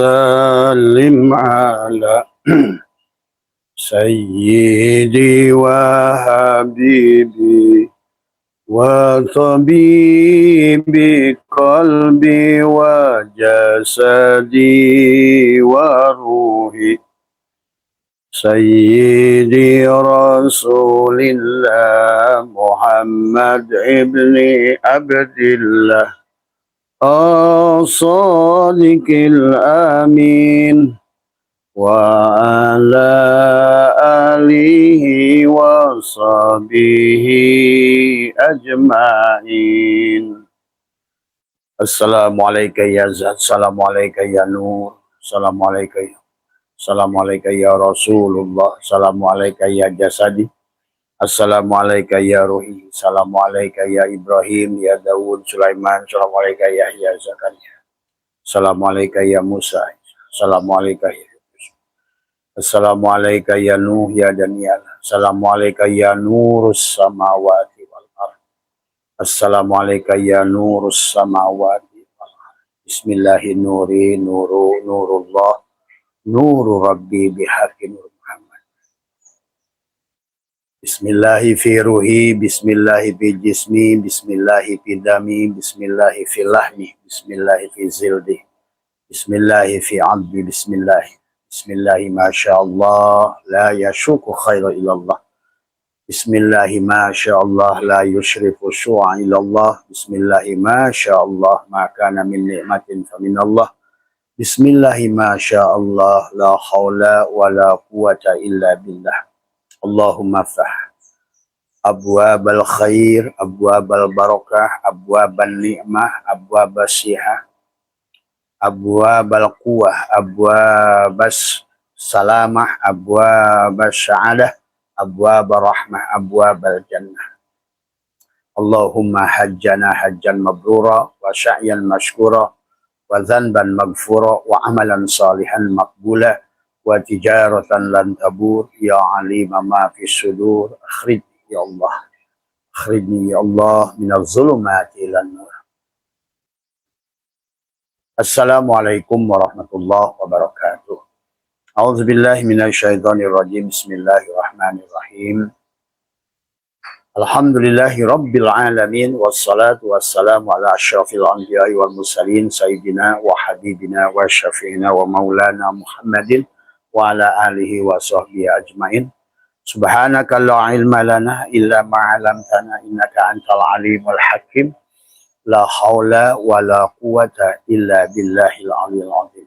وسلم على سيدي وحبيبي وطبيبي قلبي وجسدي وروحي سيدي رسول الله محمد ابن عبد الله الصادق الأمين وعلى آله وصحبه أجمعين. Assalamualaikum ya Zat, Assalamualaikum ya Nur, Assalamualaikum ya Rasulullah, Assalamualaikum ya Jasadi, Assalamualaikum ya Ruhi, Assalamualaikum ya Ibrahim, ya Dawud, Sulaiman, Assalamualaikum ya Yahya, Zakaria, Assalamualaikum ya Musa, Assalamualaikum ya Assalamualaikum ya Nuh ya Daniel, Assalamualaikum ya Nurus samawati wal ardh, Assalamualaikum ya Nurus samawati wal ardh. Bismillahi nuri nuru nurullah nuru rabbi bihaqqi nur Muhammad. Bismillahi fi ruhi, bismillahi fi jismi, bismillahi fi dami, bismillahi fi lahmi, bismillahi fi zildi, bismillahi fi abdi, bismillahi. Bismillahi masyaallah la yashuku khaira illallah. Bismillahi masyaallah la yushrifu syu'a illallah. Bismillahi masyaallah ma kana min ni'matin fa minallah. Bismillahi masyaallah la haula wa la quwata illa billah. Allahumma fah abwabal khair, abwabal barakah, abwabal ni'mah, abwabal sihah, abwabal quwah, abwabas salamah, abwabas sa'adah, abwabal rahmah, abwabal jannah. Allahumma hajjana hajjan mabrura wa sa'yan mashkura wa dhanban maghfura wa amalan salihan maqbula wa tijaratan lan tabur ya alima ma fi sudur akhrijni ya Allah, akhrijni ya Allah minaz zulumati ilan nur. Assalamualaikum warahmatullahi wabarakatuh. A'udzubillahi minasyaitonir rajim. Bismillahirrahmanirrahim. Alhamdulillahi rabbil alamin wassalatu wassalamu ala asyrafil anbiya'i wal mursalin sayyidina wa habibina wa syafi'ina wa maulana Muhammadin wa ala alihi wa sahbihi ajmain. Subhanaka la ilma lana illa ma 'allamtana innaka antal alimul hakim. La haula wa la quwata illa billahil aliyil azim.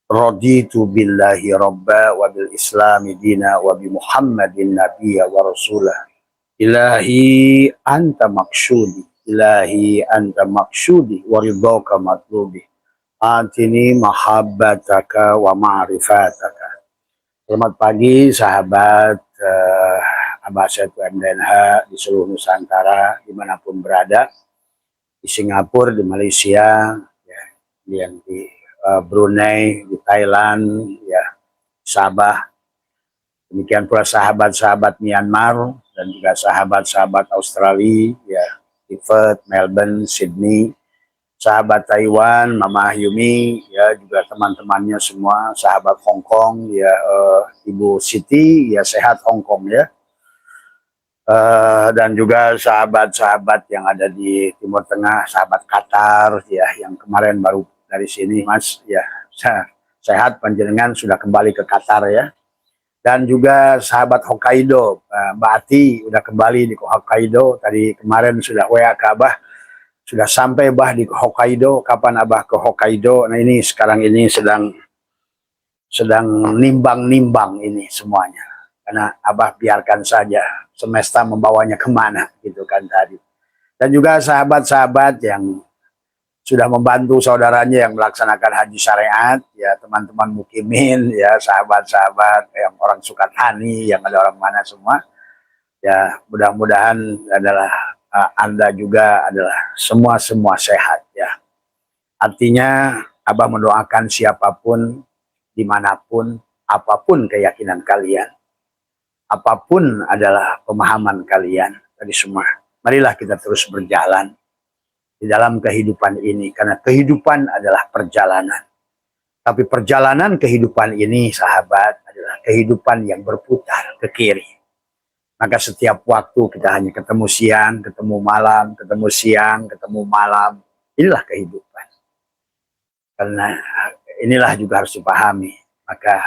Raditu billahi rabba wa bil islami dina wa bi muhammadin nabiyya wa rasulah. Ilahi anta maksudi, ilahi anta maksudi wa ridhaka matlubi. Atini mahabbataka wa ma'rifataka. Selamat pagi sahabat Abah Setu MDNH di seluruh Nusantara dimanapun berada. Di Singapura, di Malaysia, ya, di Brunei, di Thailand, ya, Sabah. Demikian pula sahabat-sahabat Myanmar dan juga sahabat-sahabat Australia, ya, di Perth, Melbourne, Sydney, sahabat Taiwan, Mama Yumi, ya, juga teman-temannya semua, sahabat Hong Kong, ya, Ibu Siti, ya, sehat Hong Kong, ya. Dan juga sahabat-sahabat yang ada di Timur Tengah, sahabat Qatar, ya, yang kemarin baru dari sini, Mas, ya, sehat panjenengan sudah kembali ke Qatar, ya. Dan juga sahabat Hokkaido, Mbak Ati udah kembali di Hokkaido, tadi kemarin sudah WA ke Abah, sudah sampai Abah di Hokkaido, kapan Abah ke Hokkaido? Nah ini sekarang ini sedang nimbang-nimbang ini semuanya. Karena Abah biarkan saja semesta membawanya kemana gitu kan tadi. Dan juga sahabat-sahabat yang sudah membantu saudaranya yang melaksanakan haji syariat, ya teman-teman mukimin, ya sahabat-sahabat yang orang Sukatani, yang ada orang mana semua, ya mudah-mudahan adalah Anda juga adalah semua sehat ya. Artinya Abah mendoakan siapapun, dimanapun, apapun keyakinan kalian, apapun adalah pemahaman kalian tadi semua, marilah kita terus berjalan di dalam kehidupan ini, karena kehidupan adalah perjalanan. Tapi perjalanan kehidupan ini, sahabat, adalah kehidupan yang berputar ke kiri. Maka setiap waktu kita hanya ketemu siang, ketemu malam, ketemu siang, ketemu malam. Inilah kehidupan. Karena inilah juga harus dipahami. Maka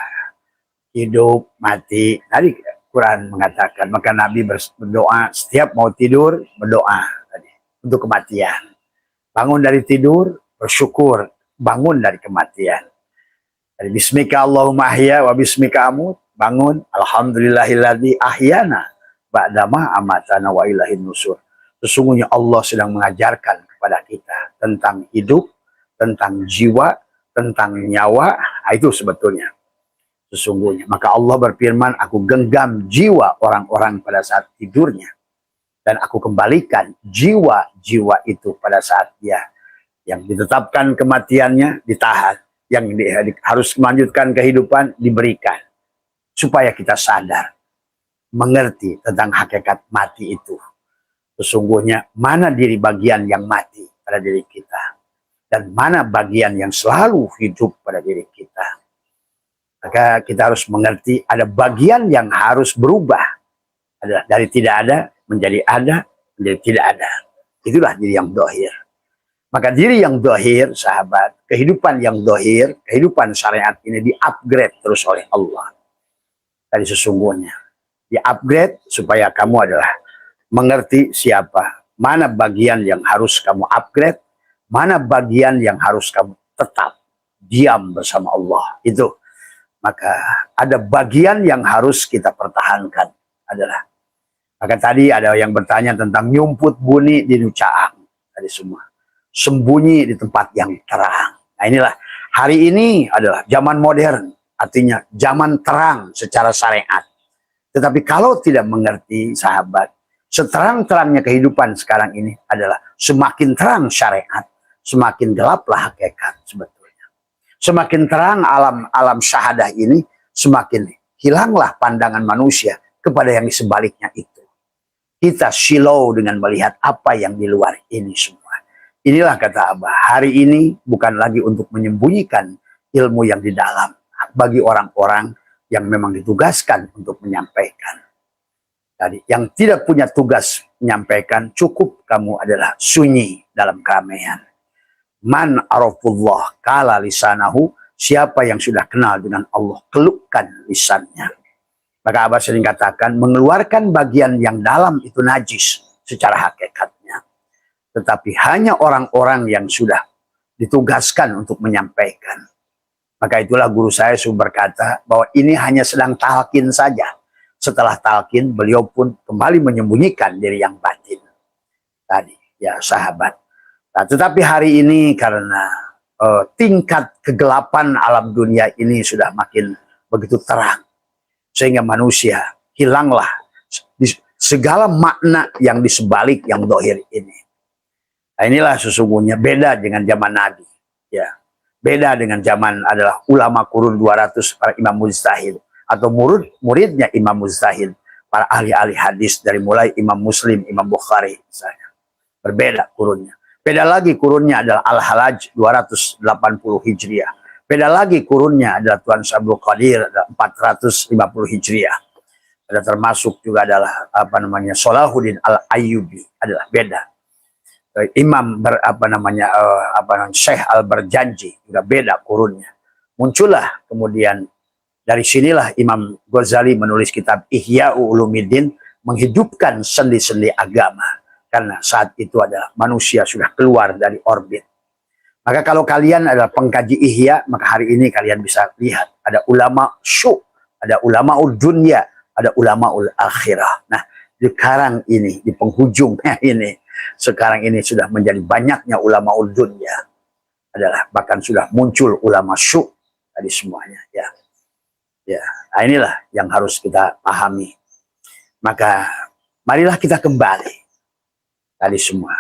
hidup, mati. Tadi Quran mengatakan, maka Nabi berdoa setiap mau tidur, berdoa tadi untuk kematian. Bangun dari tidur, bersyukur, bangun dari kematian. Dari bismika Allahumma ahya wa bismika amut, bangun, alhamdulillahilladzi ahyana ba'dama amatana wa ilahin nusur. Sesungguhnya Allah sedang mengajarkan kepada kita tentang hidup, tentang jiwa, tentang nyawa. Itu sebetulnya sesungguhnya. Maka Allah berfirman, aku genggam jiwa orang-orang pada saat tidurnya, dan aku kembalikan jiwa-jiwa itu pada saat dia yang ditetapkan kematiannya ditahan, yang harus melanjutkan kehidupan diberikan, supaya kita sadar, mengerti tentang hakikat mati itu. Sesungguhnya mana diri bagian yang mati pada diri kita, dan mana bagian yang selalu hidup pada diri kita. Maka kita harus mengerti ada bagian yang harus berubah, adalah dari tidak ada menjadi ada, menjadi tidak ada. Itulah diri yang dohir. Maka diri yang dohir, sahabat, kehidupan yang dohir, kehidupan syariat ini di-upgrade terus oleh Allah. Tadi sesungguhnya di-upgrade supaya kamu adalah mengerti siapa, mana bagian yang harus kamu upgrade, mana bagian yang harus kamu tetap diam bersama Allah. Itu. Maka ada bagian yang harus kita pertahankan adalah, maka tadi ada yang bertanya tentang nyumput bunyi di Nucaang. Tadi semua sembunyi di tempat yang terang. Nah inilah hari ini adalah zaman modern, artinya zaman terang secara syariat. Tetapi kalau tidak mengerti, sahabat, seterang-terangnya kehidupan sekarang ini adalah semakin terang syariat, semakin gelaplah hakikat sebetulnya. Semakin terang alam syahadah ini, semakin hilanglah pandangan manusia kepada yang di sebaliknya itu. Kita silau dengan melihat apa yang di luar ini semua. Inilah kata Abah, hari ini bukan lagi untuk menyembunyikan ilmu yang di dalam, bagi orang-orang yang memang ditugaskan untuk menyampaikan. Tadi, yang tidak punya tugas menyampaikan, cukup kamu adalah sunyi dalam keramaian. Man arafullah kala lisanahu, siapa yang sudah kenal dengan Allah, kelukkan lisannya. Maka Abah sering katakan, mengeluarkan bagian yang dalam itu najis secara hakikatnya. Tetapi hanya orang-orang yang sudah ditugaskan untuk menyampaikan. Maka itulah guru saya berkata bahwa ini hanya sedang talqin saja. Setelah talqin, beliau pun kembali menyembunyikan diri yang batin. Tadi, ya sahabat. Nah, tetapi hari ini karena tingkat kegelapan alam dunia ini sudah makin begitu terang, sehingga manusia hilanglah segala makna yang di sebalik yang dohir ini. Nah, inilah sesungguhnya beda dengan zaman Nabi. Ya, beda dengan zaman adalah ulama kurun 200, para imam mujtahid, atau muridnya imam mujtahid, para ahli-ahli hadis dari mulai Imam Muslim, Imam Bukhari misalnya. Berbeda kurunnya. Beda lagi kurunnya adalah Al-Halaj 280 Hijriah. Beda lagi kurunnya adalah Tuan Sabul Qadir 450 Hijriah. Ada termasuk juga adalah Salahuddin Al-Ayyubi, adalah beda. Imam Syekh Al-Barjanji juga beda kurunnya. Muncullah kemudian dari sinilah Imam Ghazali menulis kitab Ihya Ulumuddin, menghidupkan sendi-sendi agama. Karena saat itu adalah manusia sudah keluar dari orbit. Maka kalau kalian adalah pengkaji ihya, maka hari ini kalian bisa lihat ada ulama syuk, ada ulama dunya, ada ulama akhirah. Nah, sekarang ini di penghujungnya ini, sekarang ini sudah menjadi banyaknya ulama dunya, adalah bahkan sudah muncul ulama syuk tadi semuanya. Ya, nah inilah yang harus kita pahami. Maka marilah kita kembali. Tadi semua.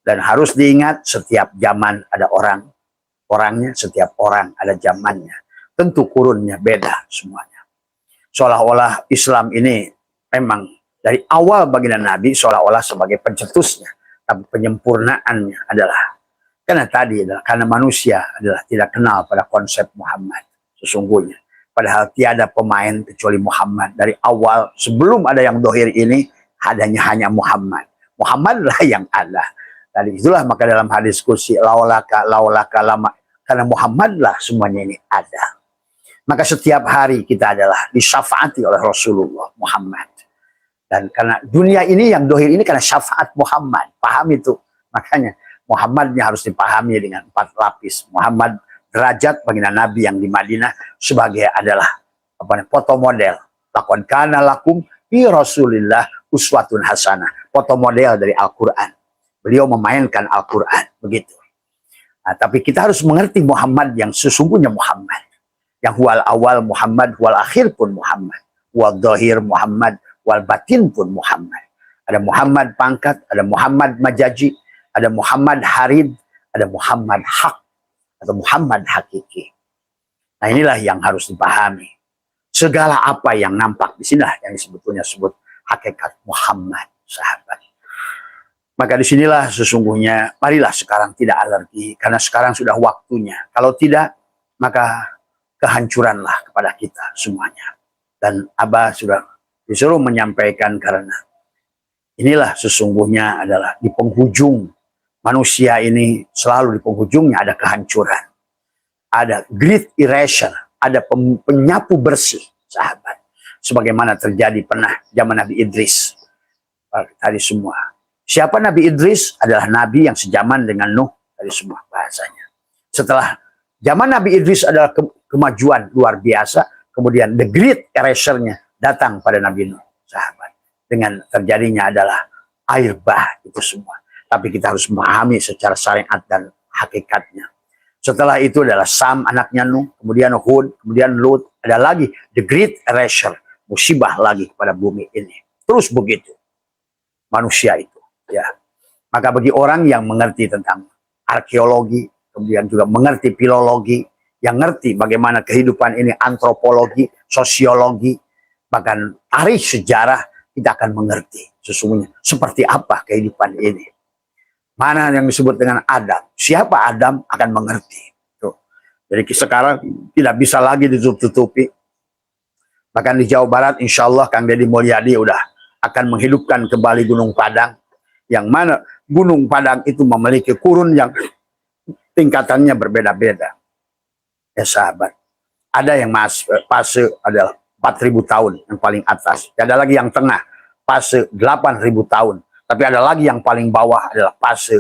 Dan harus diingat setiap zaman ada orangnya, setiap orang ada zamannya. Tentu kurunnya beda semuanya. Seolah-olah Islam ini memang dari awal baginda Nabi seolah-olah sebagai pencetusnya. Tapi penyempurnaannya adalah Karena tadi adalah karena manusia adalah tidak kenal pada konsep Muhammad sesungguhnya. Padahal tiada pemain kecuali Muhammad. Dari awal sebelum ada yang dohir ini adanya hanya Muhammad. Muhammadlah yang ada. Dari itulah maka dalam hadis kursi laulaka lama, karena Muhammadlah semuanya ini ada. Maka setiap hari kita adalah disyafaati oleh Rasulullah Muhammad. Dan karena dunia ini yang dohir ini karena syafaat Muhammad. Paham itu. Makanya Muhammadnya harus dipahami dengan 4 lapis. Muhammad derajat baginda Nabi yang di Madinah sebagai adalah foto model. Lakon kana lakum fi Rasulillah uswatun hasanah. Foto model dari Al-Quran. Beliau memainkan Al-Quran. Begitu. Nah, tapi kita harus mengerti Muhammad yang sesungguhnya Muhammad. Yang wal awal Muhammad, wal akhir pun Muhammad. Wal dhahir Muhammad, wal batin pun Muhammad. Ada Muhammad pangkat, ada Muhammad majaji, ada Muhammad harid, ada Muhammad hak, atau Muhammad hakiki. Nah inilah yang harus dipahami. Segala apa yang nampak di sini yang sebetulnya disebut hakikat Muhammad, sahabat. Maka disinilah sesungguhnya, marilah sekarang tidak alergi, karena sekarang sudah waktunya. Kalau tidak, maka kehancuranlah kepada kita semuanya. Dan Abah sudah disuruh menyampaikan karena inilah sesungguhnya adalah di penghujung manusia ini, selalu di penghujungnya ada kehancuran. Ada great erasure, ada penyapu bersih, sahabat. Sebagaimana terjadi pernah zaman Nabi Idris. Tadi semua. Siapa Nabi Idris? Adalah Nabi yang sejaman dengan Nuh. Tadi semua bahasanya. Setelah zaman Nabi Idris adalah kemajuan luar biasa. Kemudian the great erasure-nya datang pada Nabi Nuh, sahabat. Dengan terjadinya adalah air bah itu semua. Tapi kita harus memahami secara syariat dan hakikatnya. Setelah itu adalah Sam anaknya Nuh, kemudian Hud, kemudian Lut. Ada lagi the great erasure, musibah lagi pada bumi ini. Terus begitu manusia itu, ya. Maka bagi orang yang mengerti tentang arkeologi, kemudian juga mengerti filologi, yang ngerti bagaimana kehidupan ini, antropologi, sosiologi, bahkan tarikh sejarah, kita akan mengerti sesungguhnya seperti apa kehidupan ini. Mana yang disebut dengan Adam? Siapa Adam akan mengerti. Tuh. Jadi sekarang tidak bisa lagi ditutup-tutupi. Bahkan di Jawa Barat, insya Allah Kang Deddy Mulyadi udah akan menghidupkan kembali Gunung Padang. Yang mana Gunung Padang itu memiliki kurun yang tingkatannya berbeda-beda. Ya sahabat. Ada yang fase adalah 4.000 tahun yang paling atas. Ada lagi yang tengah, fase 8.000 tahun. Tapi ada lagi yang paling bawah adalah fase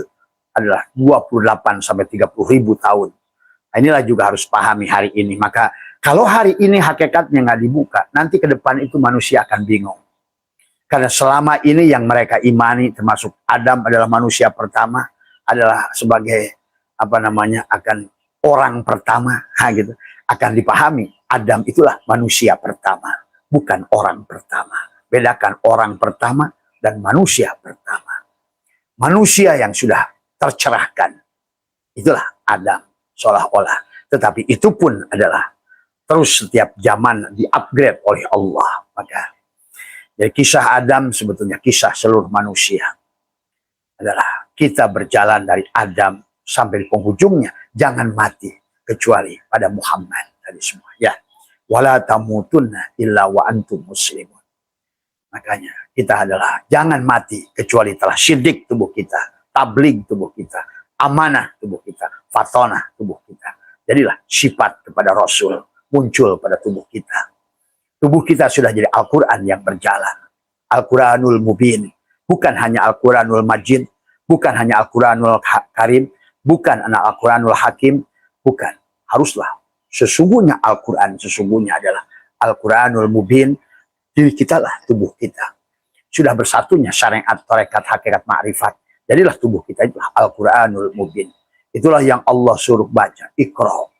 adalah 28 sampai 30.000 tahun. Nah, inilah juga harus pahami hari ini. Maka kalau hari ini hakikatnya nggak dibuka, nanti ke depan itu manusia akan bingung. Karena selama ini yang mereka imani, termasuk Adam adalah manusia pertama, adalah sebagai akan orang pertama, gitu. Akan dipahami Adam itulah manusia pertama, bukan orang pertama. Bedakan orang pertama dan manusia pertama. Manusia yang sudah tercerahkan, itulah Adam seolah-olah. Tetapi itu pun adalah terus setiap zaman di-upgrade oleh Allah. Maka jadi kisah Adam sebetulnya kisah seluruh manusia. Adalah kita berjalan dari Adam sampai di penghujungnya. Jangan mati kecuali pada Muhammad tadi semua. Ya. Wala tamutunna illa wa antum muslimun. Makanya kita adalah jangan mati kecuali telah syirik tubuh kita, tabligh tubuh kita, amanah tubuh kita, fatonah tubuh kita. Jadilah sifat kepada Rasul muncul pada tubuh kita. Tubuh kita sudah jadi Al-Quran yang berjalan. Al-Quranul Mubin. Bukan hanya Al-Quranul Majid. Bukan hanya Al-Quranul Karim. Bukan Al-Quranul Hakim. Bukan. Haruslah. Sesungguhnya Al-Quran. Sesungguhnya adalah Al-Quranul Mubin. Diri kita lah tubuh kita. Sudah bersatunya syariat, tarekat, hakikat, ma'rifat. Jadilah tubuh kita itulah Al-Quranul Mubin. Itulah yang Allah suruh baca. Iqra.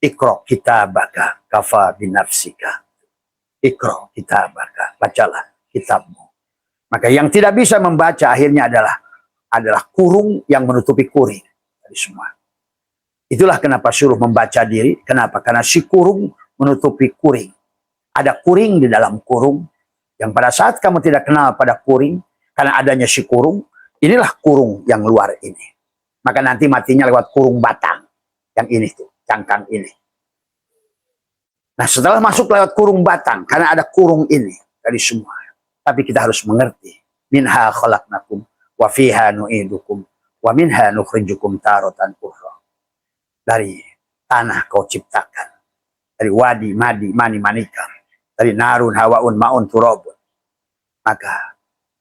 Iqra kitabaka kafa binafsika. Iqra kitabaka. Bacalah kitabmu. Maka yang tidak bisa membaca akhirnya adalah kurung yang menutupi kuring. Dari semua. Itulah kenapa suruh membaca diri. Kenapa? Karena si kurung menutupi kuring. Ada kuring di dalam kurung. Yang pada saat kamu tidak kenal pada kuring. Karena adanya si kurung. Inilah kurung yang luar ini. maka nanti matinya lewat kurung batang. Yang ini tuh, cangkang ini. Nah, setelah masuk lewat kurung batang, karena ada kurung ini dari semua. Tapi kita harus mengerti, minha khalaqnakum wa fiha nu'idukum wa minha nukhrijukum taratan ukhra. Dari tanah kau ciptakan, dari wadi, madi, mani, manika, dari narun, hawaun, maun, turabun. Maka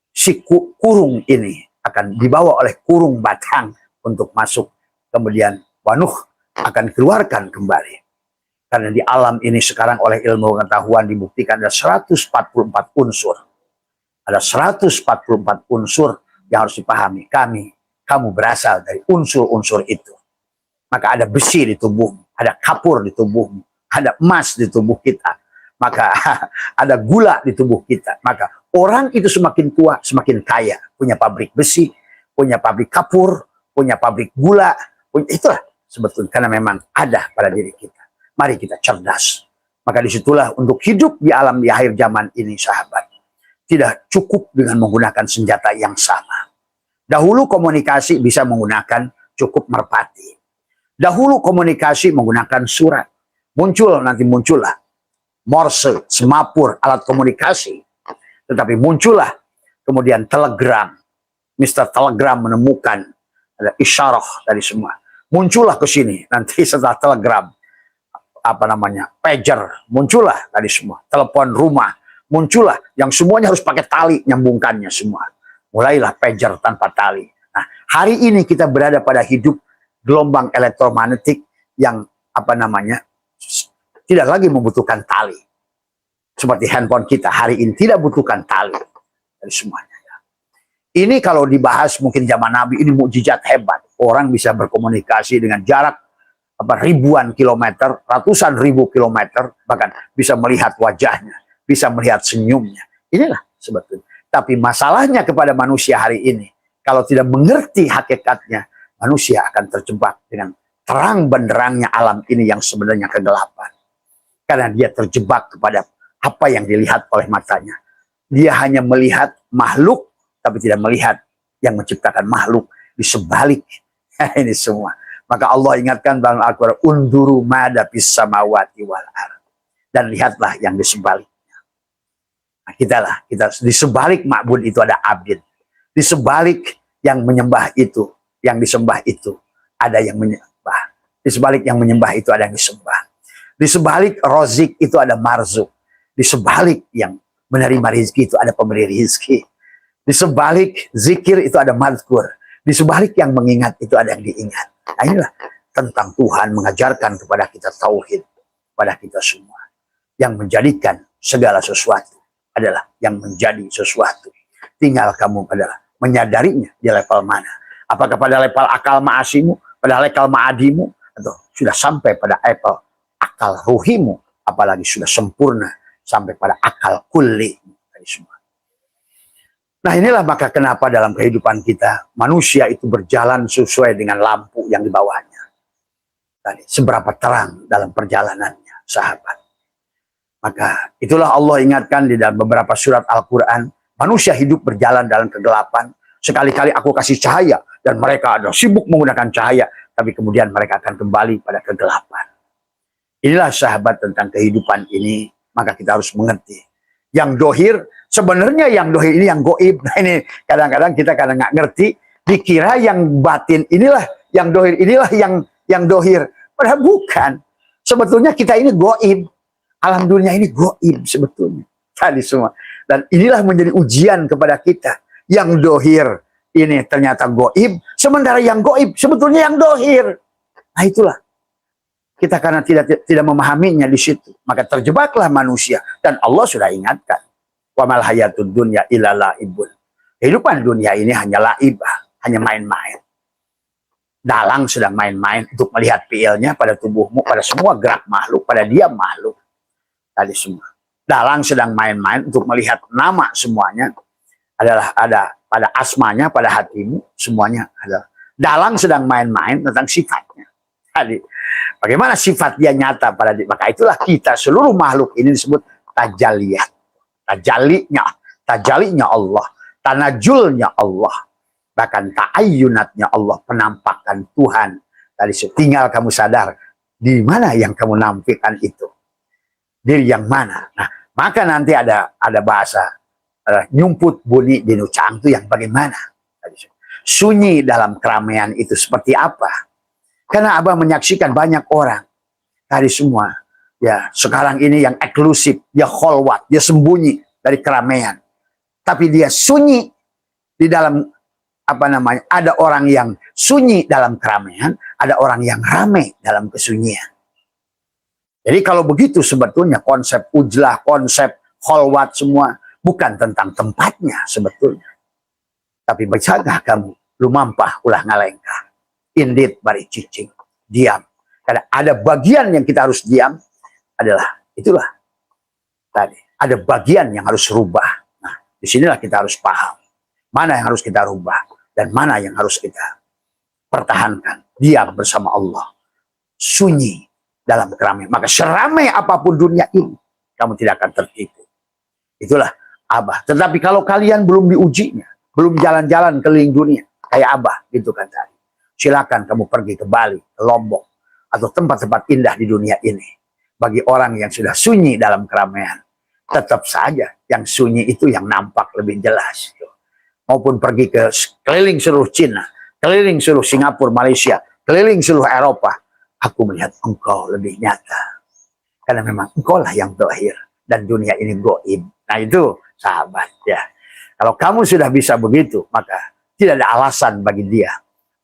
si kurung ini akan dibawa oleh kurung batang untuk masuk. Kemudian wanuh akan keluarkan kembali. Karena di alam ini sekarang oleh ilmu pengetahuan dibuktikan ada 144 unsur. Ada 144 unsur yang harus dipahami. Kamu berasal dari unsur-unsur itu. Maka ada besi di tubuhmu, ada kapur di tubuhmu, ada emas di tubuh kita. Maka ada gula di tubuh kita. Maka orang itu semakin tua, semakin kaya. Punya pabrik besi, punya pabrik kapur, punya pabrik gula. Itulah sebetulnya karena memang ada pada diri kita. Mari kita cerdas. Maka disitulah untuk hidup di alam di akhir zaman ini, sahabat, tidak cukup dengan menggunakan senjata yang sama. Dahulu komunikasi bisa menggunakan cukup merpati. Dahulu komunikasi menggunakan surat. Muncullah Morse, semapur, alat komunikasi. Tetapi muncullah kemudian telegram. Mr. Telegram menemukan ada isyarah dari semua. Muncullah ke sini nanti setelah telegram. Pager, muncullah tadi semua. Telepon rumah, muncullah yang semuanya harus pakai tali nyambungkannya semua. Mulailah pager tanpa tali. Nah, hari ini kita berada pada hidup gelombang elektromagnetik yang tidak lagi membutuhkan tali. Seperti handphone kita hari ini tidak butuhkan tali dari semuanya. Ini kalau dibahas mungkin zaman Nabi ini mukjizat hebat. Orang bisa berkomunikasi dengan jarak ribuan kilometer, ratusan ribu kilometer, bahkan bisa melihat wajahnya, bisa melihat senyumnya. Inilah sebetulnya. Tapi masalahnya kepada manusia hari ini, kalau tidak mengerti hakikatnya, manusia akan terjebak dengan terang benderangnya alam ini yang sebenarnya kegelapan. Karena dia terjebak kepada apa yang dilihat oleh matanya. Dia hanya melihat makhluk, tapi tidak melihat yang menciptakan makhluk di sebalik ini semua. Maka Allah ingatkan dalam Al-Quran, unduru mada bis samawati wal ardh. Dan lihatlah yang di sebaliknya. Nah, kita di sebalik ma'bud itu ada abid. Di sebalik yang menyembah itu, yang disembah itu, ada yang menyembah. Di sebalik yang menyembah itu ada yang disembah. Di sebalik rozik itu ada marzuk. Di sebalik yang menerima rizki itu ada pemberi rizki. Di sebalik zikir itu ada mazkur. Di sebalik yang mengingat itu ada yang diingat. Nah, inilah tentang Tuhan mengajarkan kepada kita tauhid, kepada kita semua. Yang menjadikan segala sesuatu adalah yang menjadi sesuatu. Tinggal kamu adalah menyadarinya di level mana. Apakah pada level akal ma'asimu, pada level ma'adimu, atau sudah sampai pada level akal ruhimu, apalagi sudah sempurna sampai pada akal kulli dari semua. Nah, inilah maka kenapa dalam kehidupan kita manusia itu berjalan sesuai dengan lampu yang di bawahnya. Tadi, seberapa terang dalam perjalanannya, sahabat. Maka itulah Allah ingatkan di dalam beberapa surat Al-Quran. Manusia hidup berjalan dalam kegelapan. Sekali-kali aku kasih cahaya dan mereka ada sibuk menggunakan cahaya. Tapi kemudian mereka akan kembali pada kegelapan. Inilah sahabat tentang kehidupan ini. Maka kita harus mengerti. Yang dohir, sebenarnya yang dohir ini yang goib. Nah, ini kadang-kadang kita kadang nggak ngerti. Dikira yang batin inilah, yang dohir inilah yang dohir. Padahal bukan. Sebetulnya kita ini goib. Alam dunia ini goib sebetulnya. Tadi semua. Dan inilah menjadi ujian kepada kita. Yang dohir ini ternyata goib. Sementara yang goib sebetulnya yang dohir. Nah, itulah. Kita karena tidak memahaminya di situ, maka terjebaklah manusia. Dan Allah sudah ingatkan, wa mal hayatud dunya illa laibun. Kehidupan dunia ini hanya laibah, hanya main-main. Dalang sedang main-main untuk melihat PL-nya pada tubuhmu, pada semua gerak makhluk, pada dia makhluk. Tadi semua. Dalang sedang main-main untuk melihat nama semuanya adalah ada pada asmanya, pada hatimu, semuanya adalah. Dalang sedang main-main tentang sifatnya. Tadi, bagaimana sifat dia nyata pada dia. Maka itulah kita, seluruh makhluk ini disebut tajaliyat. Tajalinya Allah. Tanajulnya Allah. Bahkan ta'ayyunatnya Allah, penampakan Tuhan. Tadi tinggal kamu sadar, di mana yang kamu nampakkan itu. Diri yang mana. Nah, maka nanti ada bahasa, nyumput bunyi di nucang itu yang bagaimana. Sunyi dalam keramaian itu seperti apa. Karena Abah menyaksikan banyak orang. Tadi semua. Ya, sekarang ini yang eksklusif, dia kholwat, dia sembunyi dari keramaian. Tapi dia sunyi di dalam ada orang yang sunyi dalam keramaian, ada orang yang ramai dalam kesunyian. Jadi kalau begitu sebetulnya konsep ujlah, konsep kholwat semua bukan tentang tempatnya sebetulnya. Tapi berjaga kamu, lumampah ulah ngalengkah. Indit bari cicing, diam. Karena ada bagian yang kita harus diam, itulah tadi. Ada bagian yang harus rubah. Nah, disinilah kita harus paham. Mana yang harus kita rubah dan mana yang harus kita pertahankan. Diam bersama Allah. Sunyi dalam keramaian. Maka seramai apapun dunia ini, kamu tidak akan tertipu. Itulah Abah. Tetapi kalau kalian belum diujinya, belum jalan-jalan keliling dunia, kayak Abah gitu kan tadi. Silakan kamu pergi ke Bali, ke Lombok, atau tempat-tempat indah di dunia ini. Bagi orang yang sudah sunyi dalam keramaian, tetap saja yang sunyi itu yang nampak lebih jelas. Maupun pergi ke keliling seluruh Cina, keliling seluruh Singapura, Malaysia, keliling seluruh Eropa, aku melihat engkau lebih nyata. Karena memang engkau lah yang zahir dan dunia ini goib. Nah itu sahabat ya. Kalau kamu sudah bisa begitu, maka tidak ada alasan bagi dia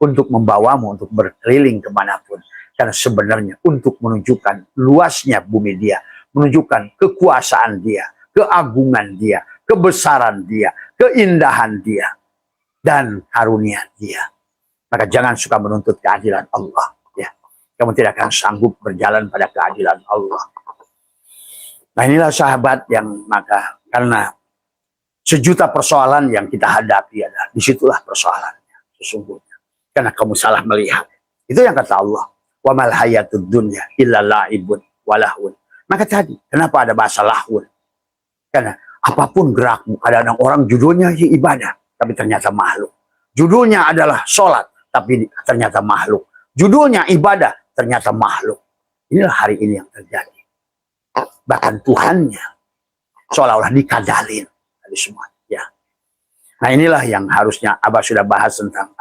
untuk membawamu untuk berkeliling kemanapun. Karena sebenarnya untuk menunjukkan luasnya bumi dia, menunjukkan kekuasaan dia, keagungan dia, kebesaran dia, keindahan dia, dan karunia dia. Maka jangan suka menuntut keadilan Allah. Ya. Kamu tidak akan sanggup berjalan pada keadilan Allah. Nah inilah sahabat yang maka karena sejuta persoalan yang kita hadapi adalah disitulah persoalannya sesungguhnya. Karena kamu salah melihat. Itu yang kata Allah. Wa mal hayatud dunya illa la'ibun walahun. Maka tadi, kenapa ada bahasa lahun? Karena apapun gerakmu, kadang-kadang orang judulnya ibadah, tapi ternyata makhluk. Judulnya adalah sholat, tapi ternyata makhluk. Judulnya ibadah, ternyata makhluk. Inilah hari ini yang terjadi. Bahkan Tuhannya seolah-olah dikadalin dari semua. Ya. Nah inilah yang harusnya Abah sudah bahas tentang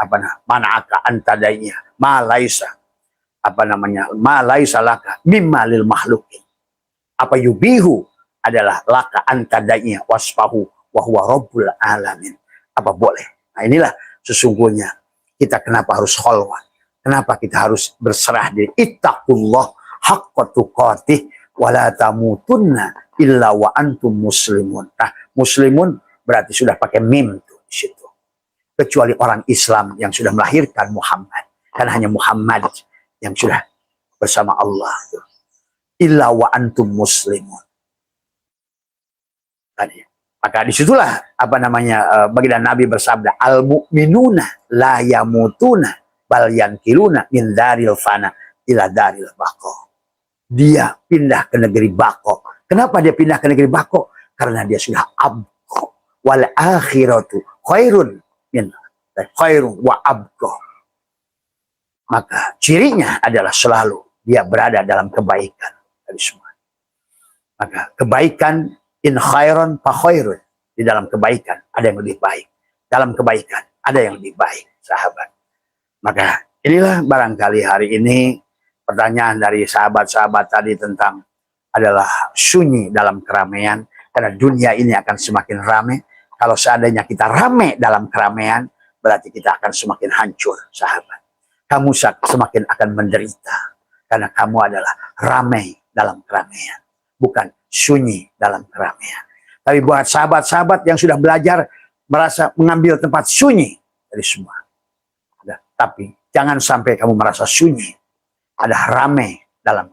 mana'aka antadainya, ma laisa ma laisa laka mimma lil makhlukin. Apa yubihu adalah laka antadainya wasfahu wa huwa rabbul alamin. Apa boleh? Nah inilah sesungguhnya kita kenapa harus kholwat. Kenapa kita harus berserah diri. Ittaqullah haqqa tuqatih wa la tamutunna illa wa antum muslimun. Nah, muslimun berarti sudah pakai mim tuh di situ. Kecuali orang Islam yang sudah melahirkan Muhammad. Karena hanya Muhammad yang sudah bersama Allah. Illa wa antum muslimun. Tadi. Maka disitulah baginda Nabi bersabda, al mu'minuna la yamutuna bal yankiluna min daril fana ila daril baqo. Dia pindah ke negeri baqo. Kenapa dia pindah ke negeri baqo? Karena dia sudah abqo. Wal akhiratu khairun min khairun wa abqo. Maka cirinya adalah selalu dia berada dalam kebaikan dari semua. Maka kebaikan in khairon fa khairun. Di dalam kebaikan ada yang lebih baik. Dalam kebaikan ada yang lebih baik, sahabat. Maka inilah barangkali hari ini pertanyaan dari sahabat-sahabat tadi tentang adalah sunyi dalam keramaian. Karena dunia ini akan semakin ramai. Kalau seandainya kita ramai dalam keramaian, berarti kita akan semakin hancur, sahabat. Kamu semakin akan menderita. Karena kamu adalah ramai dalam keramaian. Bukan sunyi dalam keramaian. Tapi buat sahabat-sahabat yang sudah belajar merasa mengambil tempat sunyi dari semua. Tapi jangan sampai kamu merasa sunyi. Ada ramai dalam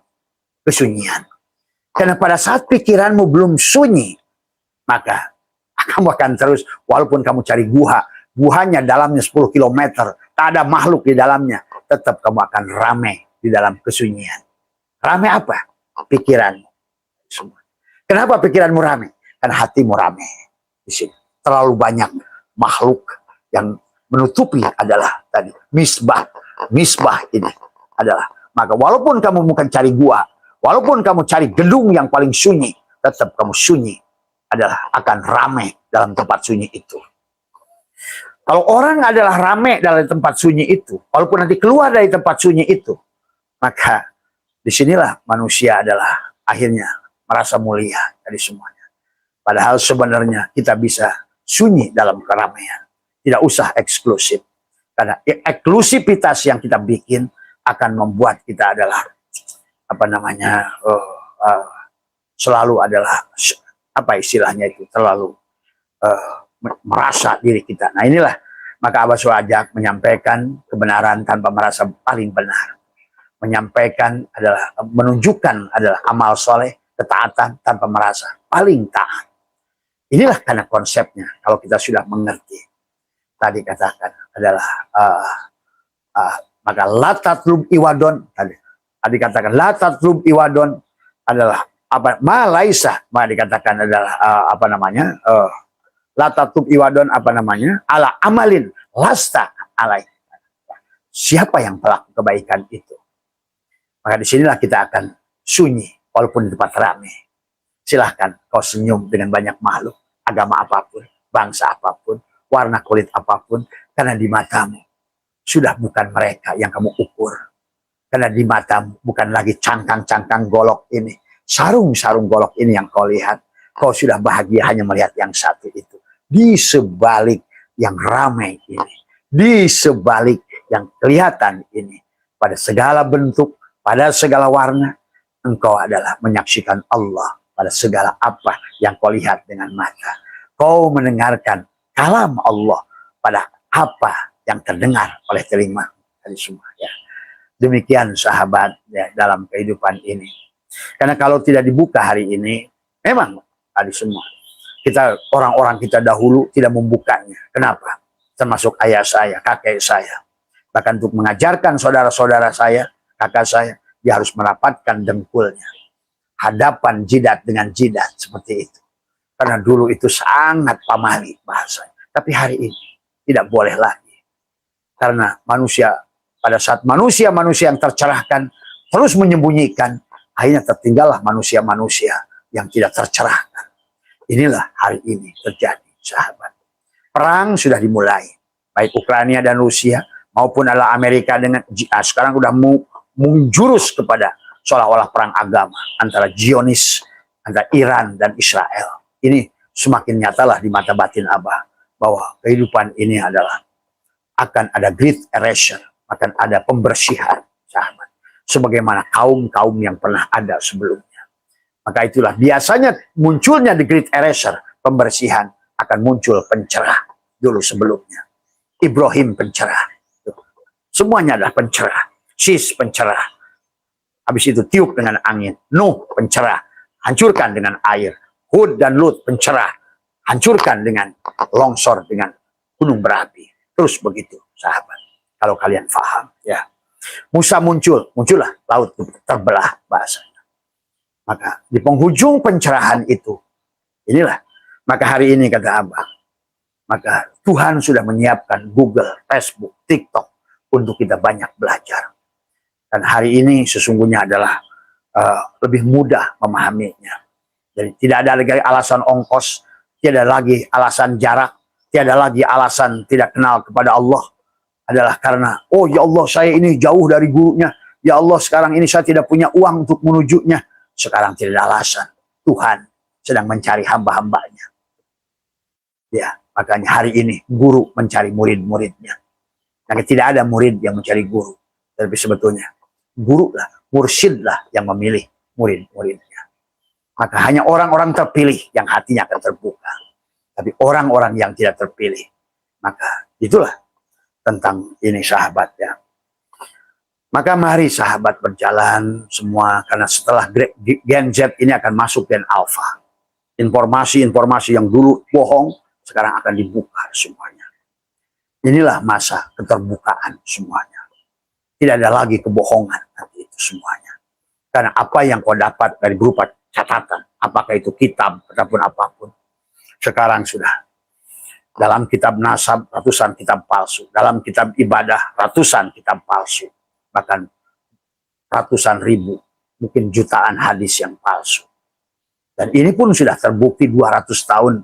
kesunyian. Karena pada saat pikiranmu belum sunyi, maka kamu akan terus, walaupun kamu cari guhanya dalamnya 10 km, tak ada makhluk di dalamnya, tetap kamu akan ramai di dalam kesunyian. Ramai apa? Pikiranmu. Kenapa pikiranmu ramai? Karena hatimu ramai. Di sini terlalu banyak makhluk yang menutupi adalah tadi misbah. Misbah ini adalah, maka walaupun kamu bukan cari gua, walaupun kamu cari gedung yang paling sunyi, tetap kamu sunyi adalah akan ramai dalam tempat sunyi itu. Kalau orang adalah ramai dalam tempat sunyi itu, walaupun nanti keluar dari tempat sunyi itu, maka disinilah manusia adalah akhirnya merasa mulia dari semuanya. Padahal sebenarnya kita bisa sunyi dalam keramaian. Tidak usah eksklusif. Karena eksklusivitas yang kita bikin akan membuat kita adalah selalu adalah apa istilahnya itu, terlalu merasa diri kita. Nah inilah, maka Abah Suajak menyampaikan kebenaran tanpa merasa paling benar. Menyampaikan adalah, menunjukkan adalah amal soleh, ketaatan tanpa merasa paling taat. Inilah karena konsepnya, kalau kita sudah mengerti. Tadi katakan adalah, maka latatlub iwadon, tadi katakan latatlub iwadon adalah apa, malaisa, maka dikatakan adalah latatlub iwadon ala amalin lasta alai. Siapa yang pelaku kebaikan itu? Maka disinilah kita akan sunyi walaupun di tempat ramai. Silahkan kau senyum dengan banyak makhluk, agama apapun, bangsa apapun, warna kulit apapun, karena di matamu sudah bukan mereka yang kamu ukur. Karena di matamu bukan lagi cangkang-cangkang golok ini, sarung-sarung golok ini yang kau lihat. Kau sudah bahagia hanya melihat yang satu itu. Di sebalik yang ramai ini, di sebalik yang kelihatan ini, pada segala bentuk, pada segala warna, engkau adalah menyaksikan Allah pada segala apa yang kau lihat dengan mata. Kau mendengarkan kalam Allah pada apa yang terdengar oleh telinga dari semua. Ya. Demikian sahabat ya, dalam kehidupan ini. Karena kalau tidak dibuka hari ini, memang tadi semua kita, orang-orang kita dahulu tidak membukanya. Kenapa? Termasuk ayah saya, kakek saya. Bahkan untuk mengajarkan saudara-saudara saya, kakak saya, dia harus merapatkan dengkulnya. Hadapan jidat dengan jidat seperti itu. Karena dulu itu sangat pamali bahasanya. Tapi hari ini tidak boleh lagi. Karena manusia, pada saat manusia-manusia yang tercerahkan terus menyembunyikan, akhirnya tertinggallah manusia-manusia yang tidak tercerahkan. Inilah hari ini terjadi, sahabat. Perang sudah dimulai. Baik Ukraina dan Rusia, maupun adalah Amerika dengan sekarang sudah menjurus kepada seolah-olah perang agama antara Zionis, antara Iran dan Israel. Ini semakin nyatalah di mata batin Abah bahwa kehidupan ini adalah akan ada great erasure, akan ada pembersihan, sahabat. Sebagaimana kaum-kaum yang pernah ada sebelumnya. Maka itulah biasanya munculnya the great erasure, pembersihan, akan muncul pencerah dulu sebelumnya. Ibrahim pencerah. Semuanya adalah pencerah. Sis pencerah. Habis itu tiup dengan angin. Nuh pencerah. Hancurkan dengan air. Hud dan Lut pencerah, hancurkan dengan longsor, dengan gunung berapi. Terus begitu, sahabat. Kalau kalian paham, ya. Musa muncullah laut terbelah bahasanya. Maka di penghujung pencerahan itu, inilah. Maka hari ini kata Abah, maka Tuhan sudah menyiapkan Google, Facebook, TikTok untuk kita banyak belajar. Dan hari ini sesungguhnya adalah lebih mudah memahaminya. Jadi tidak ada lagi alasan ongkos, tidak ada lagi alasan jarak, tidak ada lagi alasan tidak kenal kepada Allah. Adalah karena, oh ya Allah saya ini jauh dari gurunya, ya Allah sekarang ini saya tidak punya uang untuk menujunya. Sekarang tidak ada alasan, Tuhan sedang mencari hamba-hambanya. Ya, makanya hari ini guru mencari murid-muridnya. Karena tidak ada murid yang mencari guru, tapi sebetulnya guru lah, mursyid lah yang memilih murid-muridnya. Maka hanya orang-orang terpilih yang hatinya akan terbuka. Tapi orang-orang yang tidak terpilih, maka itulah tentang ini sahabat ya. Maka mari sahabat berjalan semua, karena setelah Gen Z ini akan masuk Gen Alpha. Informasi-informasi yang dulu bohong, sekarang akan dibuka semuanya. Inilah masa keterbukaan semuanya. Tidak ada lagi kebohongan nanti itu semuanya. Karena apa yang kau dapat dari berupa catatan, apakah itu kitab ataupun apapun, sekarang sudah Dalam kitab nasab ratusan kitab palsu, dalam kitab ibadah ratusan kitab palsu, bahkan ratusan ribu, mungkin jutaan hadis yang palsu. Dan ini pun sudah terbukti 200 tahun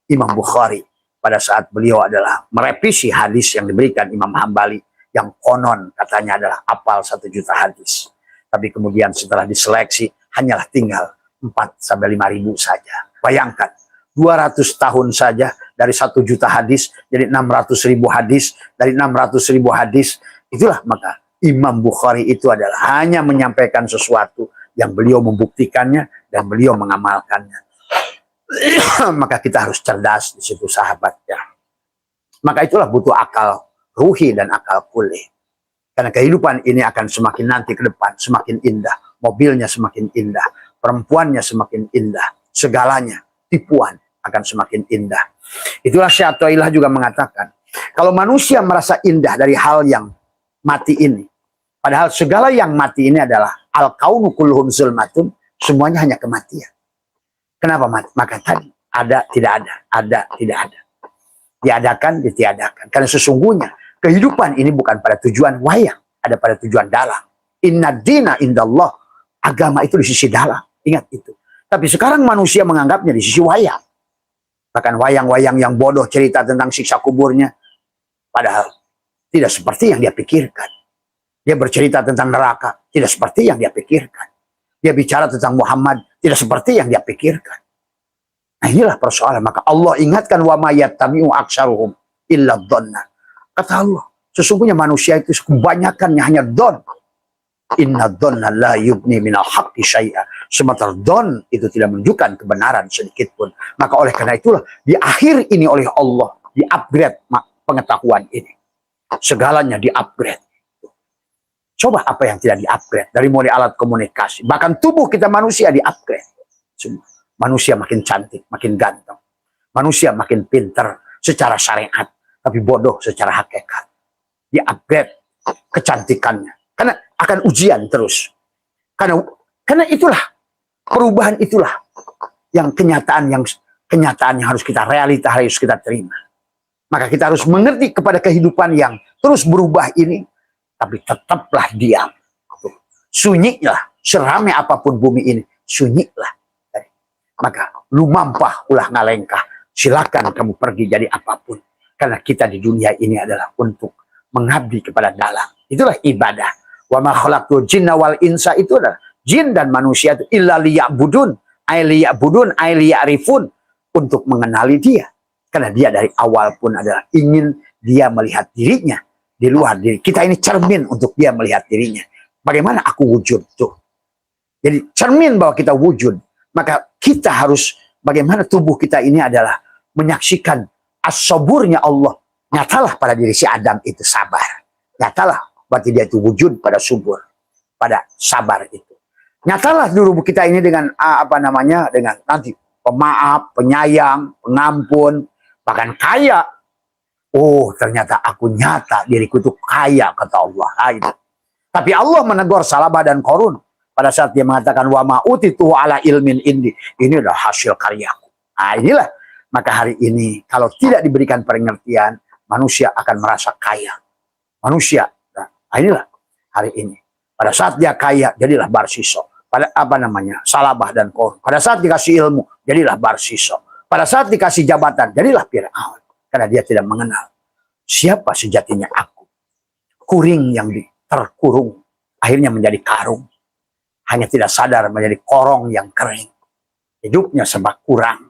Imam Bukhari pada saat beliau adalah merevisi hadis yang diberikan Imam Hambali yang konon katanya adalah hafal 1 juta hadis. Tapi kemudian setelah diseleksi hanyalah tinggal 4 sampai 5 ribu saja. Bayangkan 200 tahun saja dari 1 juta hadis jadi 600 ribu hadis, dari 600 ribu hadis itulah maka Imam Bukhari itu adalah hanya menyampaikan sesuatu yang beliau membuktikannya dan beliau mengamalkannya. Maka kita harus cerdas di situ sahabatnya. Maka itulah butuh akal ruhi dan akal kuli. Karena kehidupan ini akan semakin nanti ke depan semakin indah, mobilnya semakin indah, perempuannya semakin indah, segalanya tipuan akan semakin indah. Itulah Syekh Athaillah juga mengatakan, kalau manusia merasa indah dari hal yang mati ini, padahal segala yang mati ini adalah al-kaunu kulluhum zulmatun, semuanya hanya kematian. Kenapa mati? Maka tadi ada tidak ada tidak ada. Diadakan, ditiadakan. Karena sesungguhnya kehidupan ini bukan pada tujuan wayang, ada pada tujuan dalam. Inna dina indallah, agama itu di sisi dalam. Ingat itu. Tapi sekarang manusia menganggapnya di sisi wayang. Bahkan wayang-wayang yang bodoh cerita tentang siksa kuburnya. Padahal tidak seperti yang dia pikirkan. Dia bercerita tentang neraka, tidak seperti yang dia pikirkan. Dia bicara tentang Muhammad, tidak seperti yang dia pikirkan. Nah inilah persoalan. Maka Allah ingatkan, wa ma yattabi'u aksaruhum illa dhanna. Kata Allah, sesungguhnya manusia itu kebanyakannya hanya don. Inna dhanna la yubni minal haqqi syai'a. Sementara don itu tidak menunjukkan kebenaran sedikit pun. Maka oleh karena itulah di akhir ini oleh Allah di-upgrade pengetahuan ini. Segalanya di-upgrade. Coba apa yang tidak di-upgrade. Dari mulai alat komunikasi. Bahkan tubuh kita manusia di-upgrade. Manusia makin cantik, makin ganteng. Manusia makin pinter secara syariat. Tapi bodoh secara hakikat. Di-upgrade kecantikannya. Karena akan ujian terus. Karena itulah. Perubahan itulah. Yang kenyataan yang harus kita realita, harus kita terima. Maka kita harus mengerti kepada kehidupan yang terus berubah ini. Tapi tetaplah diam. Sunyilah. Seramai apapun bumi ini. Sunyilah. Maka lumampah ulah ngalengkah. Silakan kamu pergi jadi apapun. Karena kita di dunia ini adalah untuk mengabdi kepada dalam. Itulah ibadah. Wa ma khalaqtul jinna wal insa, itu adalah jin dan manusia itu illa liya'budun. Ay liya'budun, ay liya'rifun. Untuk mengenali dia. Karena dia dari awal pun adalah ingin dia melihat dirinya. Di luar diri. Kita ini cermin untuk dia melihat dirinya. Bagaimana aku wujud tuh. Jadi cermin bahwa kita wujud. Maka kita harus bagaimana tubuh kita ini adalah menyaksikan as-saburnya Allah. Nyatalah pada diri si Adam itu sabar. Nyatalah berarti dia itu wujud pada subur. Pada sabar itu. Nyatalah tubuh kita ini dengan dengan nanti pemaaf, penyayang, pengampun, bahkan kaya. Oh, ternyata aku nyata diriku itu kaya, kata Allah. Tapi Allah menegur Salabah dan Korun pada saat dia mengatakan wa ma utitu ala ilmin indi. Ini adalah hasil karyaku. Nah, inilah. Maka hari ini kalau tidak diberikan pengertian, manusia akan merasa kaya. Manusia. Nah, inilah hari ini. Pada saat dia kaya, jadilah Barsiso. Pada Salabah dan Korun. Pada saat dikasih ilmu, jadilah Barsiso. Pada saat dikasih jabatan, jadilah Fir'aun. Karena dia tidak mengenal siapa sejatinya aku. Kuring yang terkurung. Akhirnya menjadi karung. Hanya tidak sadar menjadi korong yang kering. Hidupnya sebab kurang.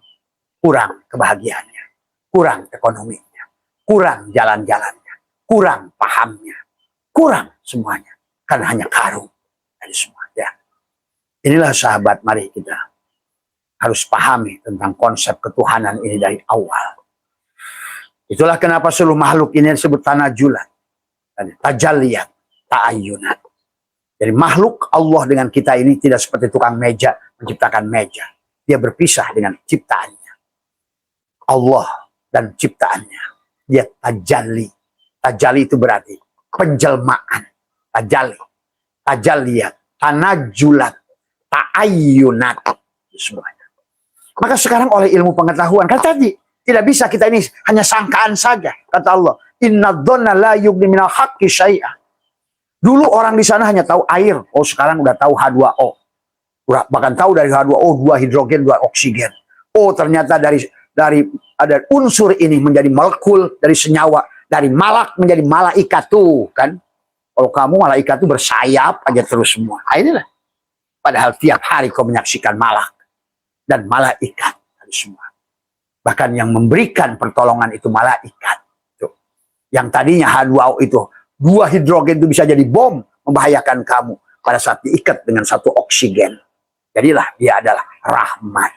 Kurang kebahagiaannya. Kurang ekonominya. Kurang jalan-jalannya. Kurang pahamnya. Kurang semuanya. Karena hanya karung. Dari semuanya. Inilah sahabat, mari kita harus pahami tentang konsep ketuhanan ini dari awal. Itulah kenapa seluruh makhluk ini disebut tanajulan. Tajalliyat, ta'ayyunat. Jadi makhluk Allah dengan kita ini tidak seperti tukang meja menciptakan meja. Dia berpisah dengan ciptaannya. Allah dan ciptaannya. Dia tajalli. Tajalli itu berarti penjelmaan. Tajalli. Tajalliyat, tanajulat, ta'ayyunat. Semuanya. Maka sekarang oleh ilmu pengetahuan. Kan tadi Tidak bisa kita ini hanya sangkaan saja. Kata Allah, inna dhonna la yughni minal haqqi syai'ah. Dulu orang di sana hanya tahu air. Oh, sekarang udah tahu H2O. Bahkan tahu dari H2O 2 hidrogen 2 oksigen. Oh, ternyata dari ada unsur ini menjadi molekul dari senyawa, dari malak menjadi malaikat tuh kan. Kalau kamu malaikat tuh bersayap aja terus semua. Nah, inilah. Padahal tiap hari kau menyaksikan malak dan malaikat semua. Bahkan yang memberikan pertolongan itu malaikat. Tuh. Yang tadinya H2O itu 2 hidrogen itu bisa jadi bom membahayakan kamu pada saat diikat dengan 1 oksigen. Jadilah dia adalah rahmat.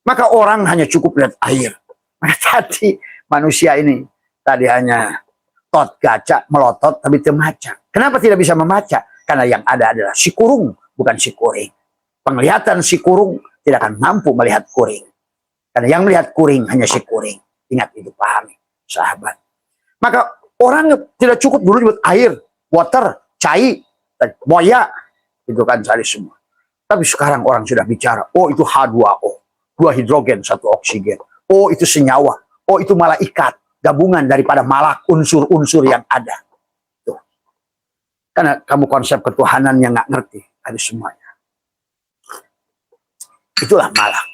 Maka orang hanya cukup lihat air. Maka tadi manusia ini tadi hanya tot gaca melotot tapi temaca. Kenapa tidak bisa membaca? Karena yang ada adalah si kurung bukan si kuring. Penglihatan si kurung tidak akan mampu melihat kuring. Karena yang melihat kuring hanya si kuring. Ingat itu, pahami sahabat. Maka orang tidak cukup dulu buat air, water, cai, boya, itu kan cari semua. Tapi sekarang orang sudah bicara, oh itu H2O, 2 hidrogen, 1 oksigen. Oh itu senyawa, oh itu malaikat, gabungan daripada malak, unsur-unsur yang ada. Tuh. Karena kamu konsep ketuhanan yang nggak ngerti, ada semuanya. Itulah malak.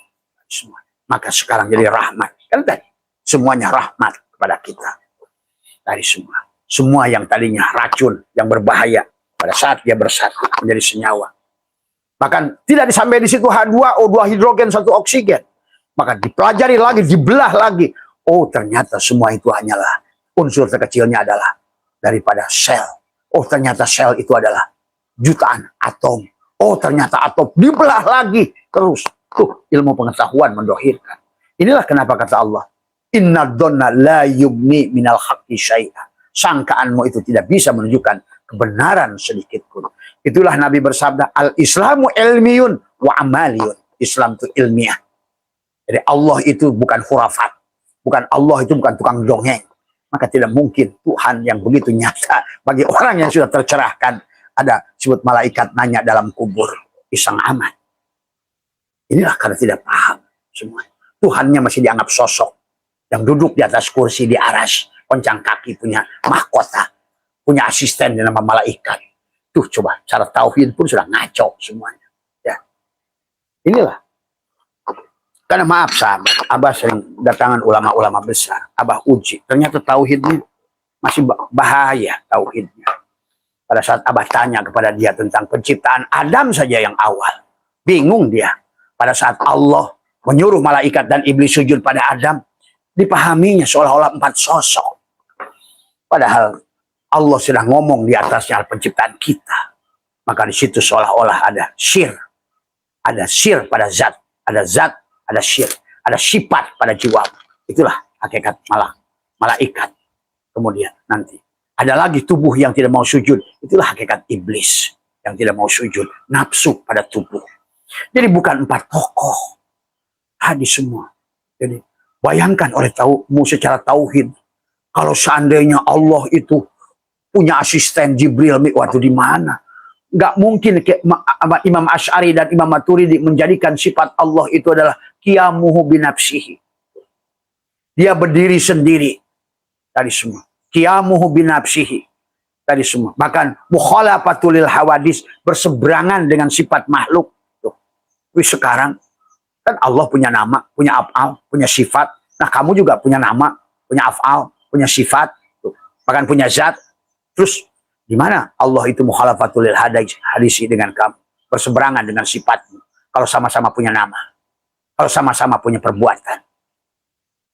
Semua. Maka sekarang jadi rahmat. Kan tadi, semuanya rahmat kepada kita. Dari semua. Semua yang tadinya racun, yang berbahaya. Pada saat dia bersatu menjadi senyawa. Bahkan tidak sampai di situ H2O, 2 hidrogen, 1 oksigen. Maka dipelajari lagi, dibelah lagi. Oh ternyata semua itu hanyalah unsur terkecilnya adalah daripada sel. Oh ternyata sel itu adalah jutaan atom. Oh ternyata atom dibelah lagi. Terus. Tuh ilmu pengetahuan mendohirkan. Inilah kenapa kata Allah. Inna dhonna la yughni minal haqqi syai'ah. Sangkaanmu itu tidak bisa menunjukkan kebenaran sedikit pun. Itulah Nabi bersabda, al-islamu ilmiyun wa amaliyun. Islam itu ilmiah. Jadi Allah itu bukan khurafat. Bukan Allah itu bukan tukang dongeng. Maka tidak mungkin Tuhan yang begitu nyata bagi orang yang sudah tercerahkan. Ada sebut malaikat nanya dalam kubur. Iseng amat. Inilah karena tidak paham semua. Tuhannya masih dianggap sosok yang duduk di atas kursi di aras, koncang kaki, punya mahkota, punya asisten yang nama malaikat. Tuh coba cara tauhid pun sudah ngaco semuanya. Ya. Inilah. Karena maaf sahabat, Abah sering datangan ulama-ulama besar, Abah uji. Ternyata tauhidnya masih bahaya tauhidnya. Pada saat Abah tanya kepada dia tentang penciptaan Adam saja yang awal, bingung dia. Pada saat Allah menyuruh malaikat dan iblis sujud pada Adam, dipahaminya seolah-olah 4 sosok. Padahal Allah sudah ngomong di atasnya penciptaan kita. Maka di situ seolah-olah ada syir. Ada syir pada zat. Ada zat, ada syir. Ada sifat pada jiwa. Itulah hakikat malaikat. Kemudian nanti. Ada lagi tubuh yang tidak mau sujud. Itulah hakikat iblis. Yang tidak mau sujud. Nafsu pada tubuh. Jadi bukan 4 tokoh. Hadis semua. Jadi bayangkan oleh secara tauhid. Kalau seandainya Allah itu punya asisten Jibril waktu di mana? Nggak mungkin Imam Asy'ari dan Imam Maturidi menjadikan sifat Allah itu adalah qiyamuhu binafsihi. Dia berdiri sendiri. Tadi semua. Qiyamuhu binafsihi. Tadi semua. Bahkan mukhalafatul hawadis, berseberangan dengan sifat makhluk. Tapi sekarang kan Allah punya nama, punya af'al, punya sifat. Nah kamu juga punya nama, punya af'al, punya sifat, bahkan punya zat. Terus di mana Allah itu mukhalafatul hadisi dengan kamu, berseberangan dengan sifatmu. Kalau sama-sama punya nama, kalau sama-sama punya perbuatan.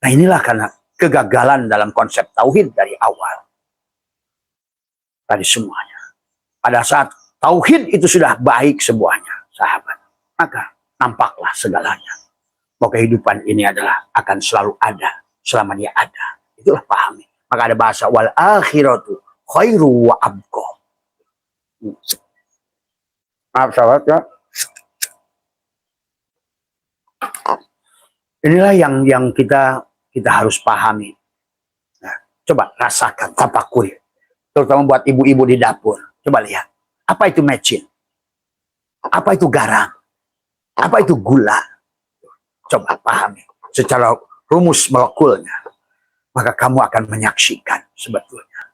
Nah inilah karena kegagalan dalam konsep tauhid dari awal. Tadi semuanya. Pada saat tauhid itu sudah baik semuanya, sahabat, maka nampaklah segalanya. Bahwa kehidupan ini adalah akan selalu ada selama dia ada. Itulah pahami. Maka ada bahasa wal akhiratu khairu wa abqa. Maaf sahabat ya. Inilah yang kita harus pahami. Nah, coba rasakan, tapakuri. Terutama buat ibu-ibu di dapur. Coba lihat. Apa itu mecin? Apa itu garam? Apa itu gula? Coba pahami. Secara rumus molekulnya, maka kamu akan menyaksikan sebetulnya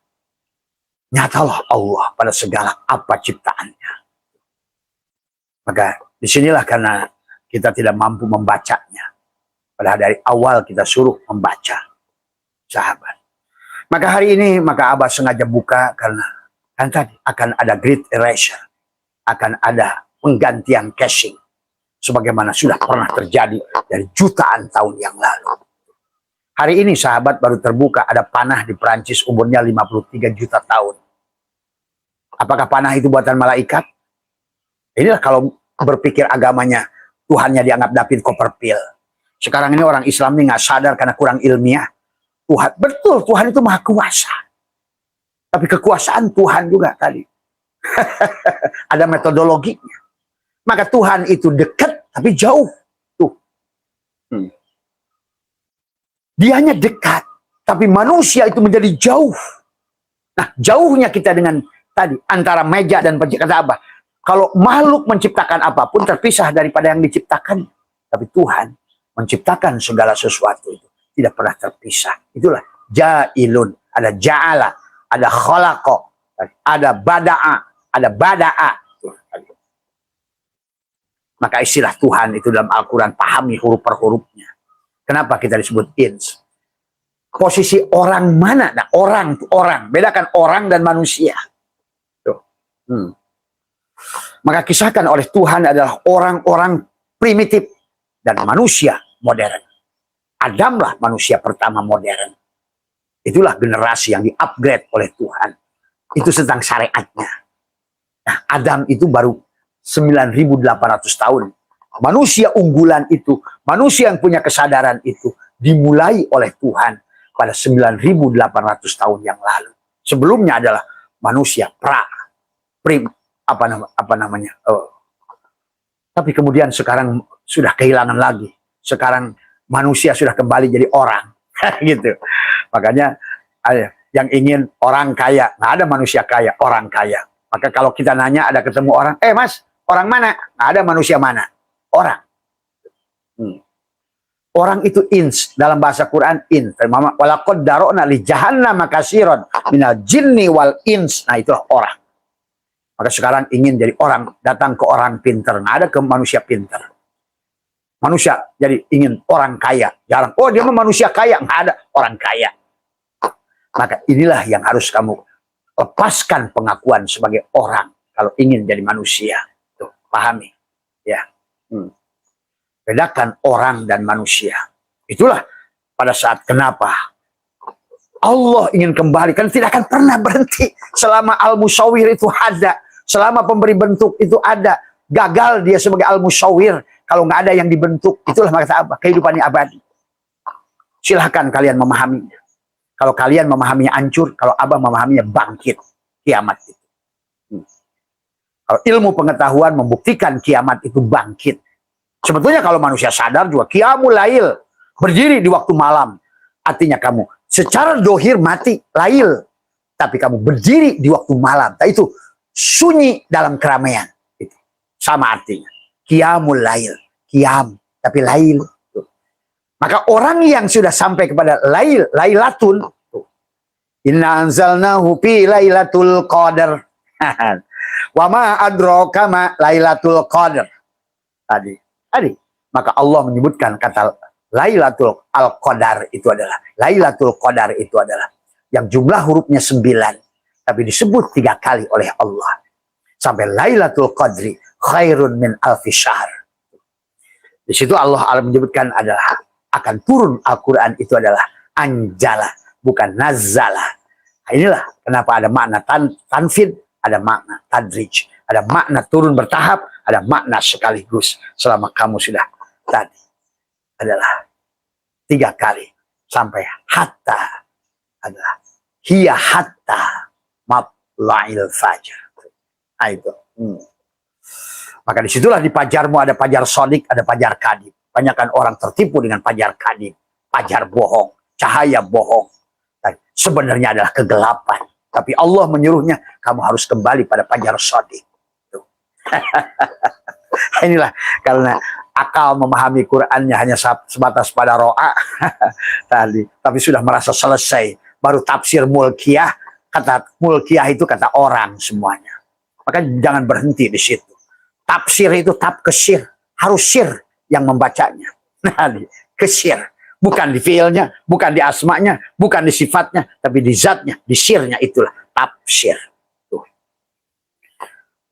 nyatalah Allah pada segala apa ciptaannya. Maka disinilah karena kita tidak mampu membacanya. Padahal dari awal kita suruh membaca, sahabat. Maka hari ini, maka Abah sengaja buka karena kan tadi akan ada great erasure, akan ada penggantian caching, sebagaimana sudah pernah terjadi dari jutaan tahun yang lalu. Hari ini sahabat baru terbuka ada panah di Perancis umurnya 53 juta tahun. Apakah panah itu buatan malaikat? Inilah kalau berpikir agamanya Tuhannya dianggap David Copperfield. Sekarang ini orang Islam ini nggak sadar karena kurang ilmiah. Tuhan, betul Tuhan itu maha kuasa. Tapi kekuasaan Tuhan juga tadi. Ada metodologinya. Maka Tuhan itu dekat tapi jauh. Tuh. Dianya dekat, tapi manusia itu menjadi jauh. Nah, jauhnya kita dengan tadi antara meja dan kata Abah. Kalau makhluk menciptakan apapun terpisah daripada yang diciptakan. Tapi Tuhan menciptakan segala sesuatu itu tidak pernah terpisah. Itulah ja'ilun, ada ja'ala, ada khalaqa, ada bada'a, ada bada'a. Maka istilah Tuhan itu dalam Al-Quran pahami huruf per hurufnya. Kenapa kita disebut ins? Posisi orang mana? Nah, orang, bedakan orang dan manusia. Tuh. Maka kisahkan oleh Tuhan adalah orang-orang primitif dan manusia modern. Adamlah manusia pertama modern. Itulah generasi yang di-upgrade oleh Tuhan. Itu tentang syariatnya. Nah, Adam itu baru 9.800 tahun. Manusia unggulan itu, manusia yang punya kesadaran itu dimulai oleh Tuhan pada 9.800 tahun yang lalu. Sebelumnya adalah manusia tapi kemudian sekarang sudah kehilangan lagi. Sekarang manusia sudah kembali jadi orang. Gitu. Makanya yang ingin orang kaya, nggak ada manusia kaya, orang kaya. Maka kalau kita nanya ada ketemu orang, mas, orang mana? Nggak ada manusia mana? Orang. Orang itu ins dalam bahasa Quran in. Walaqad darokna li jahannama katsiran minal jinni wal ins. Nah, itulah orang. Maka sekarang ingin jadi orang, datang ke orang pinter. Nggak ada ke manusia pinter. Manusia jadi ingin orang kaya. Jarang. Oh, dia mah manusia kaya. Nggak ada orang kaya. Maka inilah yang harus kamu lepaskan pengakuan sebagai orang. Kalau ingin jadi manusia. Tuh, pahami. Ya. Bedakan orang dan manusia. Itulah pada saat kenapa Allah ingin kembali. Kan tidak akan pernah berhenti. Selama Al-Musawwir itu ada. Selama pemberi bentuk itu ada. Gagal dia sebagai Al-Musawwir. Kalau nggak ada yang dibentuk. Itulah kata apa? Kehidupannya abadi. Silahkan kalian memahaminya. Kalau kalian memahaminya hancur. Kalau Abah memahaminya bangkit. Kiamat itu. Kalau ilmu pengetahuan membuktikan kiamat itu bangkit. Sebetulnya kalau manusia sadar juga. Qiyamul lail. Berdiri di waktu malam. Artinya kamu secara dohir mati. Lail. Tapi kamu berdiri di waktu malam. Nah, itu sunyi dalam keramaian. Itu sama artinya. Qiyamul lail. Qiyam. Tapi lail. Tuh. Maka orang yang sudah sampai kepada lail. Lailatul. Inna anzalnahu fi lailatul qadar. Wa ma adraka ma lailatul qadar. Tadi. Maka Allah menyebutkan kata Lailatul Qadar itu adalah Lailatul Qadar itu adalah yang jumlah hurufnya 9 tapi disebut 3 kali oleh Allah sampai Lailatul Qadri khairun min alfi syahr. Di situ Allah menyebutkan adalah akan turun Al-Quran itu adalah anjala bukan nazala. Nah, inilah kenapa ada makna tanfid, ada makna tadrij, ada makna turun bertahap, ada makna sekaligus. Selama kamu sudah tadi adalah 3 kali sampai hatta adalah hiya hatta matla'il fajar. Nah, itu. Maka disitulah di pajarmu ada pajar sodik, ada pajar kadib. Banyakkan orang tertipu dengan pajar kadib, pajar bohong, cahaya bohong. Dan sebenarnya adalah kegelapan. Tapi Allah menyuruhnya kamu harus kembali pada pajar sodik. Inilah karena akal memahami Qur'annya hanya sebatas pada ro'a tadi, tapi sudah merasa selesai, baru tafsir mulkiyah. Kata mulkiyah itu kata orang semuanya. Maka jangan berhenti di situ. Tafsir itu kesir, harus sir yang membacanya. Kesir, bukan di fiilnya, bukan di asmanya, bukan di sifatnya, tapi di zatnya, di sirnya, itulah tafsir.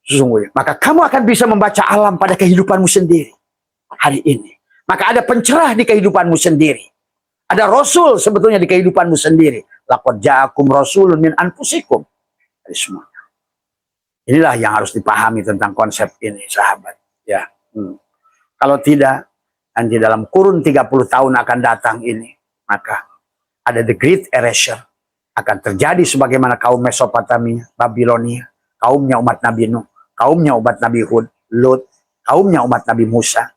Sesungguhnya, maka kamu akan bisa membaca alam pada kehidupanmu sendiri hari ini. Maka ada pencerah di kehidupanmu sendiri. Ada rasul sebetulnya di kehidupanmu sendiri. Laqad ja'akum rasulun min anfusikum. Dari semuanya. Inilah yang harus dipahami tentang konsep ini, sahabat. Ya. Kalau tidak, nanti dalam kurun 30 tahun akan datang ini, maka ada the great erasure akan terjadi sebagaimana kaum Mesopotamia, Babilonia, kaumnya umat Nabi Nuh, kaumnya umat Nabi Hud, Lut, kaumnya umat Nabi Musa,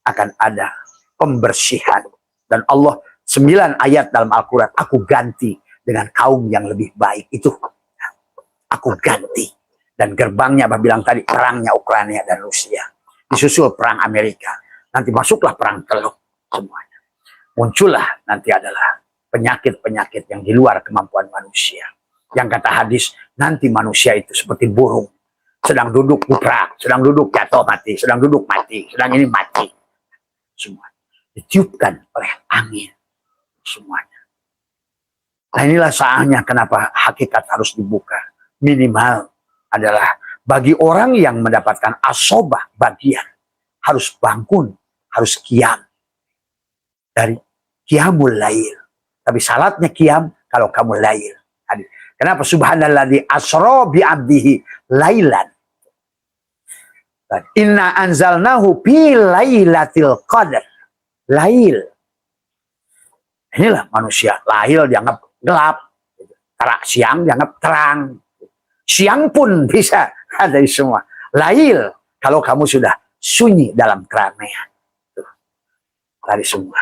akan ada pembersihan. Dan Allah 9 ayat dalam Al-Quran, aku ganti dengan kaum yang lebih baik. Itu aku ganti. Dan gerbangnya, Abah bilang tadi, perangnya Ukraina dan Rusia. Disusul perang Amerika. Nanti masuklah perang teluk semuanya. Muncullah nanti adalah penyakit-penyakit yang di luar kemampuan manusia. Yang kata hadis, nanti manusia itu seperti burung. Sedang duduk putrak, sedang duduk jatuh mati, sedang duduk mati, sedang ini mati. Semua ditiupkan oleh angin. Semuanya. Nah inilah saatnya kenapa hakikat harus dibuka. Minimal adalah bagi orang yang mendapatkan asobah bagian. Harus bangun, harus qiyam. Dari qiyamul lail. Tapi salatnya qiyam kalau kamu lail. Kenapa? Subhanalladzi asra bi 'abdihi lailan. Inna anzalnahu fi lailatul qadar. Lail. Inilah manusia. Lail dianggap gelap. Siang dianggap terang. Siang pun bisa ada semua. Lail. Kalau kamu sudah sunyi dalam keramaian. Dari semua.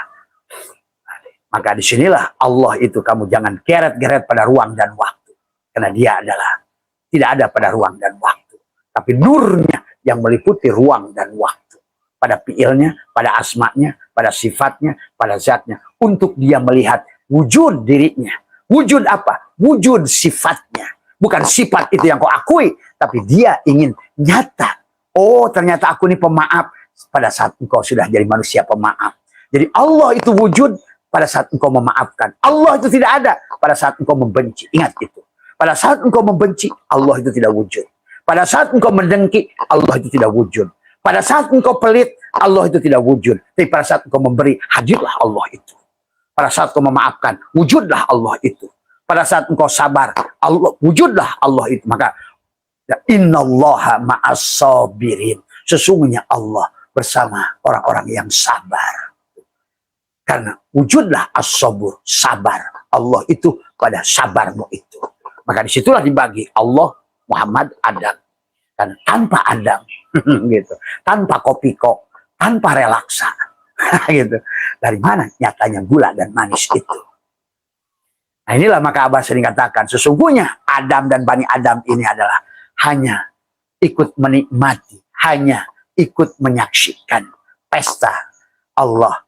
Maka disinilah Allah itu kamu jangan geret-geret pada ruang dan waktu. Karena dia adalah tidak ada pada ruang dan waktu. Tapi nurnya yang meliputi ruang dan waktu. Pada fiilnya, pada asmanya, pada sifatnya, pada zatnya. Untuk dia melihat wujud dirinya. Wujud apa? Wujud sifatnya. Bukan sifat itu yang kau akui. Tapi dia ingin nyata. Oh ternyata aku ini pemaaf. Pada saat engkau sudah jadi manusia pemaaf. Jadi Allah itu wujud pada saat engkau memaafkan. Allah itu tidak ada pada saat engkau membenci. Ingat itu. Pada saat engkau membenci, Allah itu tidak wujud. Pada saat engkau mendengki, Allah itu tidak wujud. Pada saat engkau pelit, Allah itu tidak wujud. Tapi pada saat engkau memberi, hadirlah Allah itu. Pada saat engkau memaafkan, wujudlah Allah itu. Pada saat engkau sabar, Allah wujudlah Allah itu. Maka innallaha ma'as sabirin. Sesungguhnya Allah bersama orang-orang yang sabar. Karena wujudlah as-sabur, sabar. Allah itu pada sabarmu itu. Maka disitulah dibagi Allah, Muhammad, Adam. Dan tanpa Adam, gitu, tanpa kopiko, tanpa relaksa, gitu. Dari mana nyatanya gula dan manis itu? Nah inilah maka Abah sering katakan, sesungguhnya Adam dan Bani Adam ini adalah hanya ikut menikmati, hanya ikut menyaksikan pesta Allah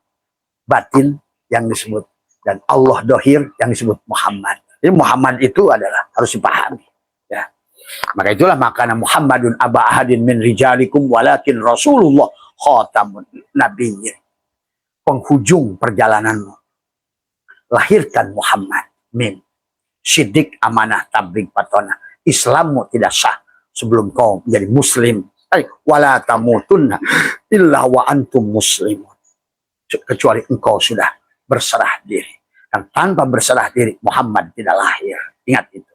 batin yang disebut dan Allah dohir yang disebut Muhammad. Jadi Muhammad itu adalah harus dipahami. Ya. Maka itulah makana Muhammadun aba ahadin min rijalikum walakin Rasulullah khatamun nabiyyin. Penghujung perjalananmu. Lahirkan Muhammad min siddiq amanah tabligh patona. Islammu tidak sah sebelum kau menjadi muslim. Wala tamutunna illa wa antum muslimun. Kecuali engkau sudah berserah diri. Dan tanpa berserah diri, Muhammad tidak lahir. Ingat itu.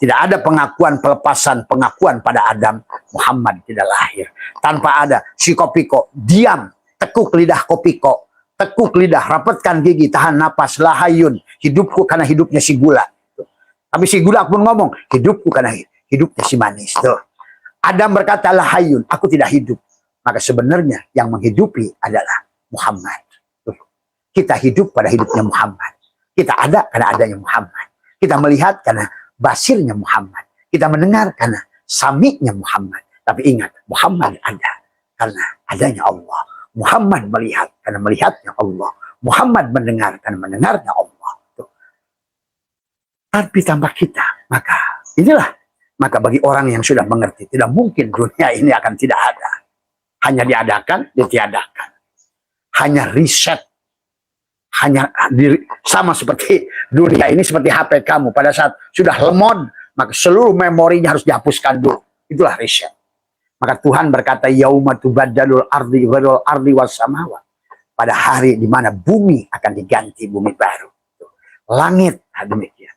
Tidak ada pengakuan, pelepasan pengakuan pada Adam, Muhammad tidak lahir. Tanpa ada si kopiko, diam, tekuk lidah kopiko, tekuk lidah, rapatkan gigi, tahan napas, lahayun, hidupku karena hidupnya si gula. Tapi si gula pun ngomong, hidupku karena hidupnya si manis. Tuh. Adam berkata, lahayun, aku tidak hidup. Maka sebenarnya yang menghidupi adalah Muhammad. Kita hidup pada hidupnya Muhammad. Kita ada karena adanya Muhammad. Kita melihat karena basirnya Muhammad. Kita mendengar karena sami'nya Muhammad. Tapi ingat, Muhammad ada karena adanya Allah. Muhammad melihat karena melihatnya Allah. Muhammad mendengar karena mendengarnya Allah. Tuh. Tapi tanpa kita, maka inilah. Maka bagi orang yang sudah mengerti, tidak mungkin dunia ini akan tidak ada. Hanya diadakan, ditiadakan. Hanya riset. Sama seperti dunia ini, seperti HP kamu. Pada saat sudah lemot, maka seluruh memorinya harus dihapuskan dulu. Itulah riset. Maka Tuhan berkata, yauma tubaddalul ardi ghairul ardi was samawat. Pada hari di mana bumi akan diganti bumi baru. Langit, demikian.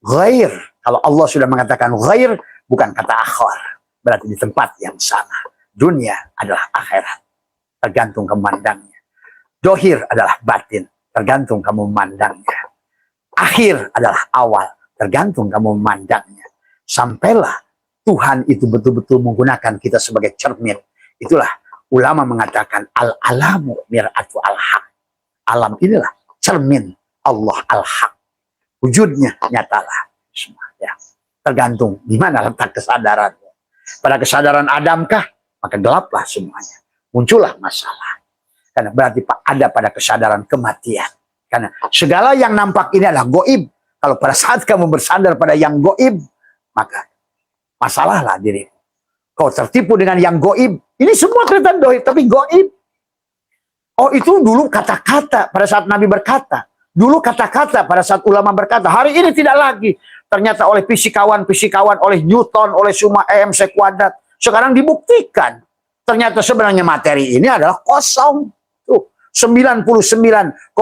Ghair, kalau Allah sudah mengatakan ghair, bukan kata akhir. Berarti di tempat yang sama. Dunia adalah akhirat. Tergantung memandangnya. Dohir adalah batin. Tergantung kamu memandangnya. Akhir adalah awal. Tergantung kamu memandangnya. Sampailah Tuhan itu betul-betul menggunakan kita sebagai cermin. Itulah ulama mengatakan al-alamu mir'atu al-haq. Alam inilah cermin Allah al-haq. Wujudnya nyatalah. Ya. Tergantung di mana letak kesadarannya. Pada kesadaran Adamkah, maka gelaplah semuanya. Muncullah masalah. Karena berarti ada pada kesadaran kematian. Karena segala yang nampak ini adalah goib. Kalau pada saat kamu bersandar pada yang goib, maka masalahlah dirimu. Kau tertipu dengan yang goib. Ini semua kelihatan doib, tapi goib. Oh, itu dulu kata-kata pada saat Nabi berkata. Dulu kata-kata pada saat ulama berkata. Hari ini tidak lagi. Ternyata oleh fisikawan, oleh Newton, oleh semua EMC kuadrat. Sekarang dibuktikan. Ternyata sebenarnya materi ini adalah kosong. Tuh, 99,99%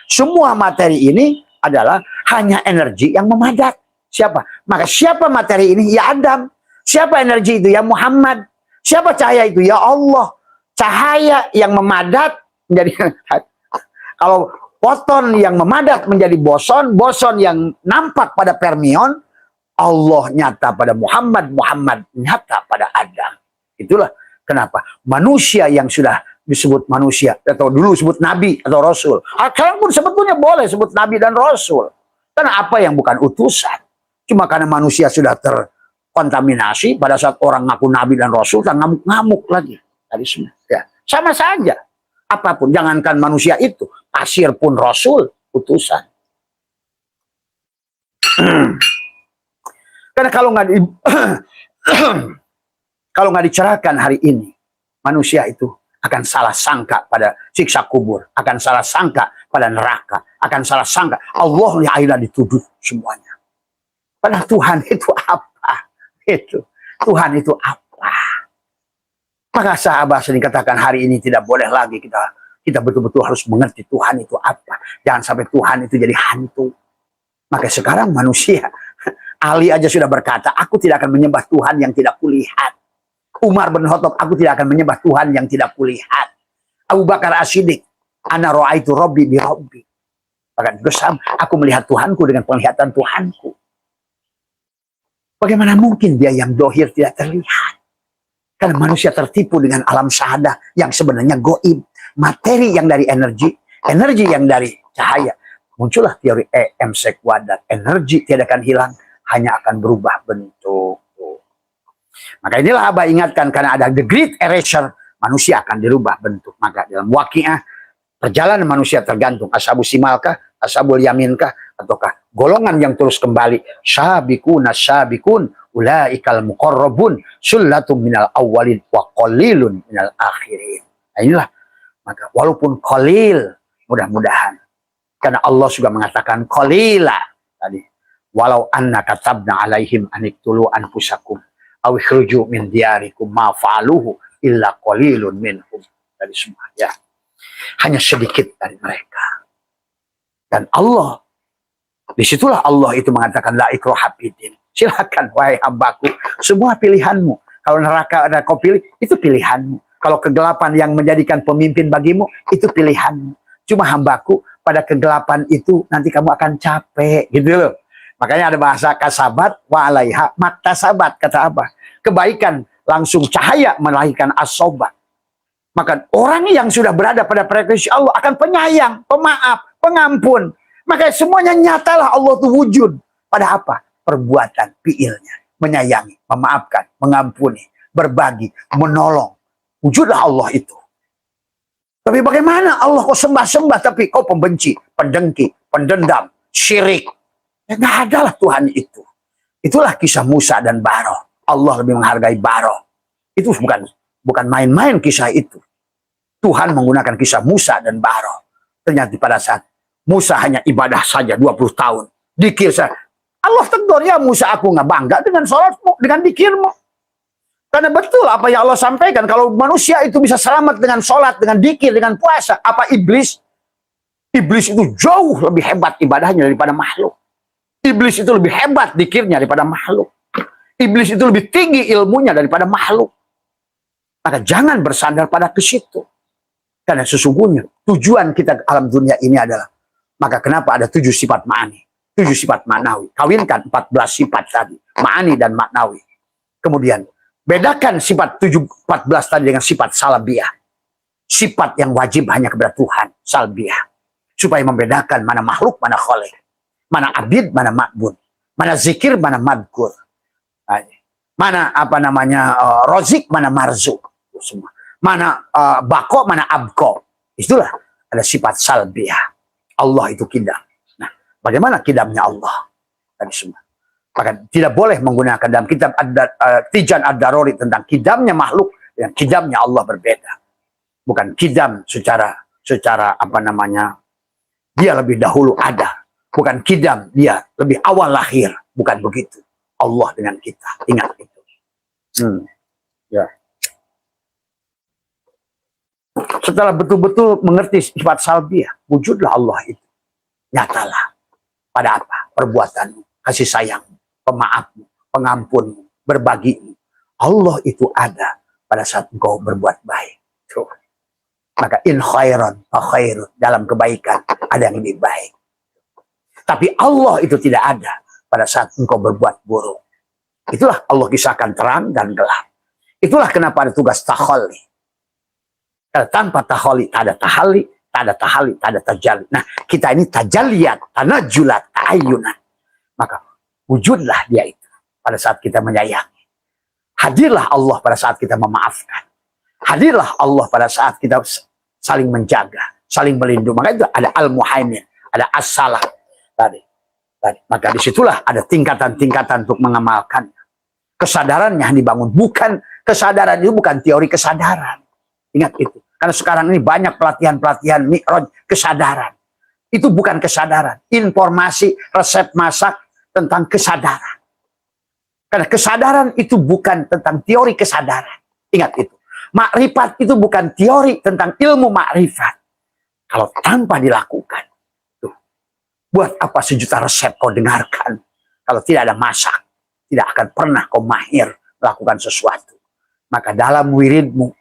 semua materi ini adalah hanya energi yang memadat. Siapa? Maka siapa materi ini? Ya Adam. Siapa energi itu? Ya Muhammad. Siapa cahaya itu? Ya Allah. Cahaya yang memadat menjadi kalau foton yang memadat menjadi boson, boson yang nampak pada fermion, Allah nyata pada Muhammad, Muhammad nyata pada Adam. Itulah kenapa manusia yang sudah disebut manusia, atau dulu disebut Nabi atau Rasul. Sekarang pun sebetulnya boleh sebut Nabi dan Rasul. Karena apa yang bukan utusan. Cuma karena manusia sudah terkontaminasi, pada saat orang ngaku Nabi dan Rasul, kan ngamuk-ngamuk lagi. Tadi semua. Ya. Sama saja. Apapun, jangankan manusia itu, pasir pun Rasul, utusan. Karena kalau nggak dicerahkan hari ini, manusia itu akan salah sangka pada siksa kubur, akan salah sangka pada neraka, akan salah sangka Allah yang akhirnya dituduh semuanya. Padahal Tuhan itu apa? Tuhan itu apa? Maka sahabat sering katakan hari ini tidak boleh lagi kita betul-betul harus mengerti Tuhan itu apa. Jangan sampai Tuhan itu jadi hantu. Maka sekarang manusia, Ali aja sudah berkata, aku tidak akan menyembah Tuhan yang tidak kulihat. Umar bin Khattab, aku tidak akan menyembah Tuhan yang tidak kulihat. Abu Bakar As-Siddiq, ana ra'aitu rabbi bi rabbi. Bahkan juga aku melihat Tuhanku dengan penglihatan Tuhanku. Bagaimana mungkin dia yang dohir tidak terlihat? Karena manusia tertipu dengan alam syahadah yang sebenarnya goib. Materi yang dari energi yang dari cahaya. Muncullah teori EMC kuadrat. Energi tidak akan hilang, hanya akan berubah bentuk. Maka inilah Abah ingatkan, karena ada the great erasure, manusia akan dirubah bentuk. Maka dalam waqiah, perjalanan manusia tergantung ashabu simalkah, ashabul yaminkah, ataukah golongan yang terus kembali. Syabikun ulaikal muqarrabun sullatum minal awwalin wa qalilun minal akhirin. Nah inilah, maka walaupun qalil, mudah-mudahan, karena Allah juga mengatakan qalila tadi, walau anna katabna alaihim aniktulu anfusakum aw ikhruju min diyarikum ma fa'aluhu illa qalilun minhum. Tadi semua ya, hanya sedikit dari mereka. Dan Allah, disitulah Allah itu mengatakan la ikraha fiddin. Silakan wahai hambaku, semua pilihanmu. Kalau neraka ada kau pilih, itu pilihanmu. Kalau kegelapan yang menjadikan pemimpin bagimu, itu pilihanmu. Cuma hambaku, pada kegelapan itu nanti kamu akan capek, gitu loh. Makanya ada bahasa kasabat wa alaiha maktasabat, kata Abah. Kebaikan langsung cahaya melahirkan asobat. Maka orang yang sudah berada pada frekuensi Allah akan penyayang, pemaaf, pengampun. Maka semuanya nyatalah Allah itu wujud. Pada apa? Perbuatan, fiilnya. Menyayangi, memaafkan, mengampuni. berbagi, menolong. Wujudlah Allah itu. Tapi bagaimana Allah kau sembah-sembah tapi kau pembenci, pendengki, pendendam, syirik. Ya nggak ada lah Tuhan itu. Itulah kisah Musa dan Baro. Allah lebih menghargai Baro. Itu bukan main-main kisah itu. Tuhan menggunakan kisah Musa dan Baro. Ternyata pada saat Musa hanya ibadah saja 20 tahun. Dikir saja. Allah tegur, ya Musa, aku nggak bangga dengan sholatmu, dengan dikirmu. Karena betul apa yang Allah sampaikan. Kalau manusia itu bisa selamat dengan sholat, dengan dikir, dengan puasa. Apa iblis? Iblis itu jauh lebih hebat ibadahnya daripada makhluk. Iblis itu lebih hebat dikirnya daripada makhluk. Iblis itu lebih tinggi ilmunya daripada makhluk. Maka jangan bersandar pada ke situ. Karena sesungguhnya tujuan kita alam dunia ini adalah, maka kenapa ada 7 sifat ma'ani, 7 sifat maknawi. Kawinkan 14 sifat tadi, ma'ani dan maknawi. Kemudian bedakan sifat 14 tadi dengan sifat salbiyah. Sifat yang wajib hanya kepada Tuhan, salbiyah. Supaya membedakan mana makhluk, mana khalik. Mana abid, mana ma'bud. Mana zikir, mana madkur. Mana rozik, mana marzuk. Semua. Mana bako, mana abko. Itulah ada sifat salbiyah. Allah itu kidam. Nah, bagaimana kidamnya Allah? Tadi semua. Maka tidak boleh menggunakan dalam kitab Tijan Ad-Daruri tentang kidamnya makhluk dan kidamnya Allah berbeda. Bukan kidam secara dia lebih dahulu ada. Bukan kidam dia lebih awal lahir. Bukan begitu. Allah dengan kita. Ingat itu. Ya. Setelah betul-betul mengerti sifat salbiyah, wujudlah Allah itu. Nyatalah. Pada apa? Perbuatanmu, kasih sayangmu, pemaafmu, pengampunmu, berbagimu. Allah itu ada pada saat engkau berbuat baik. Tuh. Maka in khairan fa khairun, dalam kebaikan ada yang lebih baik. Tapi Allah itu tidak ada pada saat engkau berbuat buruk. Itulah Allah kisahkan terang dan gelap. Itulah kenapa ada tugas tahalli. Karena tanpa tahalli tak ada tahalli, tak ada tahalli, tak ada tajalli. Nah, kita ini tajalliyat, tanajulat, ta'ayyunan. Maka wujudlah dia itu pada saat kita menyayangi. Hadirlah Allah pada saat kita memaafkan. Hadirlah Allah pada saat kita saling menjaga, saling melindungi. Maka itu ada al-muhaimin, ada as-salam tadi. Maka disitulah ada tingkatan-tingkatan untuk mengamalkan. Kesadarannya yang dibangun. Bukan kesadaran itu bukan teori kesadaran. Ingat itu. Karena sekarang ini banyak pelatihan-pelatihan mi'raj kesadaran. Itu bukan kesadaran. Informasi, resep masak tentang kesadaran. Karena kesadaran itu bukan tentang teori kesadaran. Ingat itu. Makrifat itu bukan teori tentang ilmu makrifat. Kalau tanpa dilakukan. Tuh, buat apa sejuta resep kau dengarkan. Kalau tidak ada masak. Tidak akan pernah kau mahir melakukan sesuatu. Maka dalam wiridmu.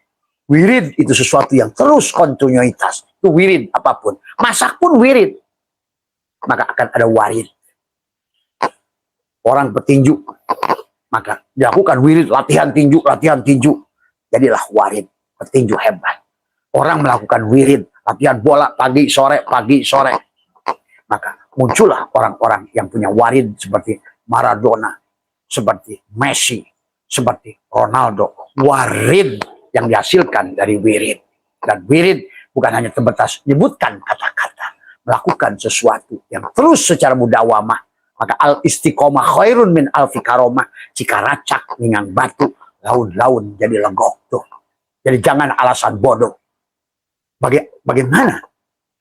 Wirid itu sesuatu yang terus kontinuitas. Itu wirid apapun. Masak pun wirid. Maka akan ada warid. Orang petinju. Maka dilakukan wirid, latihan tinju, latihan tinju. Jadilah warid, petinju hebat. Orang melakukan wirid, latihan bola pagi, sore, pagi, sore. Maka muncullah orang-orang yang punya warid seperti Maradona, seperti Messi, seperti Ronaldo. Warid yang dihasilkan dari wirid. Dan wirid bukan hanya terbatas menyebutkan kata-kata, melakukan sesuatu yang terus secara mudawamah. Maka al-istiqomah khairun min alfi karomah. Jika racak ningang batu, laun-laun jadi legok tuh. Jadi jangan alasan bodoh. Bagaimana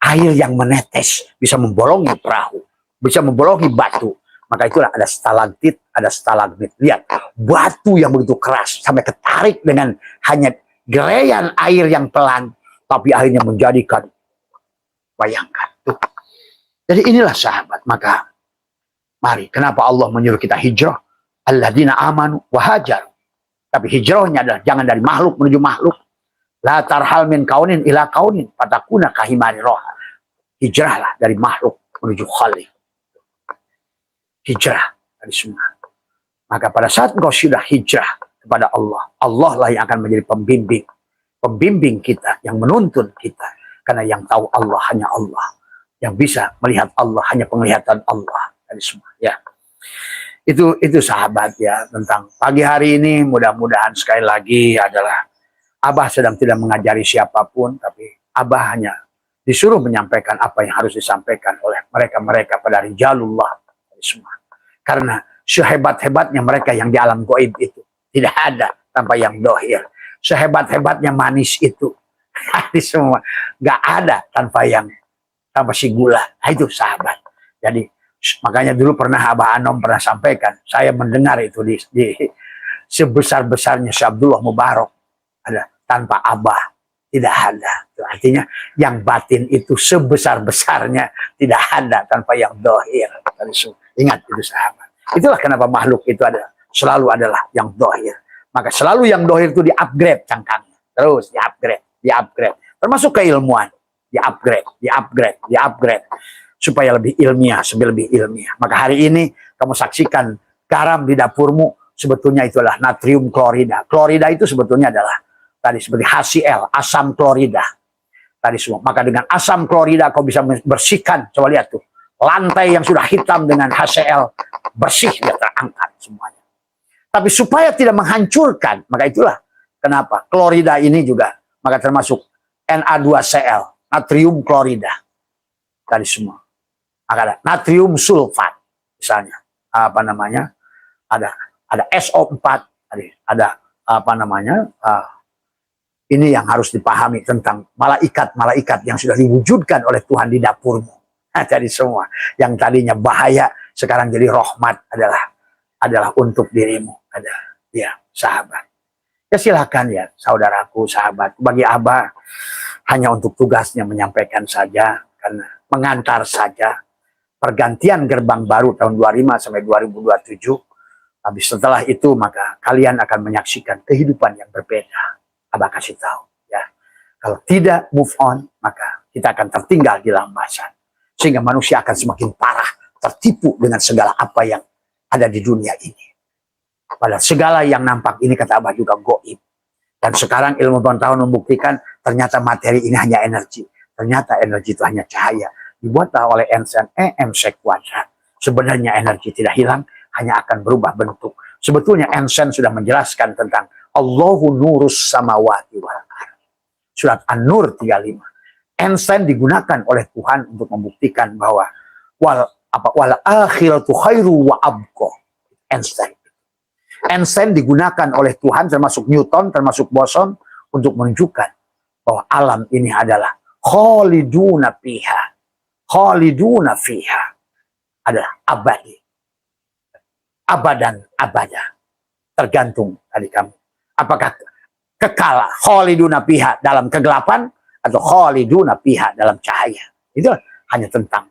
air yang menetes bisa membolongi perahu, bisa membolongi batu. Maka itulah ada stalaktit, ada stalagmit. Lihat, batu yang begitu keras sampai ketarik dengan hanya gereyan air yang pelan, tapi akhirnya menjadikan, bayangkan tuh. Jadi inilah sahabat. Maka mari, kenapa Allah menyuruh kita hijrah? Alladzina amanu wa hajaru. Tapi hijrahnya adalah jangan dari makhluk menuju makhluk. La tarhal min kaunin ila kaunin fatakuna kahimari roha. Hijrahlah dari makhluk menuju khalik. Hijrah dari semua. Maka pada saat engkau sudah hijrah kepada Allah, Allah lah yang akan menjadi pembimbing. Pembimbing kita, yang menuntun kita. Karena yang tahu Allah hanya Allah. Yang bisa melihat Allah hanya penglihatan Allah. Dari semua. Ya. Itu sahabat ya, tentang pagi hari ini. Mudah-mudahan sekali lagi adalah Abah sedang tidak mengajari siapapun, tapi Abah hanya disuruh menyampaikan apa yang harus disampaikan oleh mereka-mereka pada rijalullah semua. Karena sehebat-hebatnya mereka yang di alam gaib itu tidak ada tanpa yang dohir. Sehebat-hebatnya manis itu semua nggak ada tanpa si gula. Nah, itu sahabat. Jadi makanya dulu pernah Abah Anom pernah sampaikan, saya mendengar itu di sebesar-besarnya Syekh Abdullah Mubarak, ada tanpa Abah tidak ada. Itu artinya yang batin itu sebesar-besarnya tidak ada tanpa yang dohir. Ingat itu sahabat. Itulah kenapa makhluk itu selalu adalah yang dohir. Maka selalu yang dohir itu di-upgrade cangkangnya. Terus di-upgrade. Termasuk keilmuan. Di-upgrade. Supaya lebih ilmiah, lebih ilmiah. Maka hari ini kamu saksikan garam di dapurmu, sebetulnya itu adalah natrium klorida. Klorida itu sebetulnya adalah tadi seperti HCl, asam klorida. Tadi semua. Maka dengan asam klorida kau bisa bersihkan. Coba lihat tuh. Lantai yang sudah hitam dengan HCl bersih, dia terangkat semuanya. Tapi supaya tidak menghancurkan, maka itulah kenapa klorida ini juga, maka termasuk Na2Cl, natrium klorida. Tadi semua. Ada natrium sulfat misalnya, apa namanya, ada SO4, ada apa namanya, ini yang harus dipahami tentang malaikat yang sudah diwujudkan oleh Tuhan di dapurmu. Nah, jadi semua yang tadinya bahaya sekarang jadi rahmat adalah untuk dirimu. Ya sahabat, ya silakan ya saudaraku, sahabat. Bagi Abah hanya untuk tugasnya menyampaikan saja, karena mengantar saja. Pergantian gerbang baru tahun 25 sampai 2027. Habis setelah itu maka kalian akan menyaksikan kehidupan yang berbeda. Abah kasih tahu ya. Kalau tidak move on, maka kita akan tertinggal di lambasan. Sehingga manusia akan semakin parah, tertipu dengan segala apa yang ada di dunia ini. Padahal segala yang nampak ini kata Abah juga goib. Dan sekarang ilmu pengetahuan membuktikan ternyata materi ini hanya energi. Ternyata energi itu hanya cahaya. Dibuatlah oleh Einstein EMC kuadrat. Sebenarnya energi tidak hilang, hanya akan berubah bentuk. Sebetulnya Einstein sudah menjelaskan tentang Allahu nurus samawati wal ardh. Surat An-Nur 35. Einstein digunakan oleh Tuhan untuk membuktikan bahwa wal akhiratu khairu wa abqa. Einstein digunakan oleh Tuhan, termasuk Newton, termasuk Boson, untuk menunjukkan bahwa alam ini adalah khaliduna fiha. Khaliduna fiha adalah abadi. Abadan abada. Tergantung tadi kamu. Apakah kekal khaliduna fiha dalam kegelapan atau khaliduna fiha dalam cahaya. Itu hanya tentang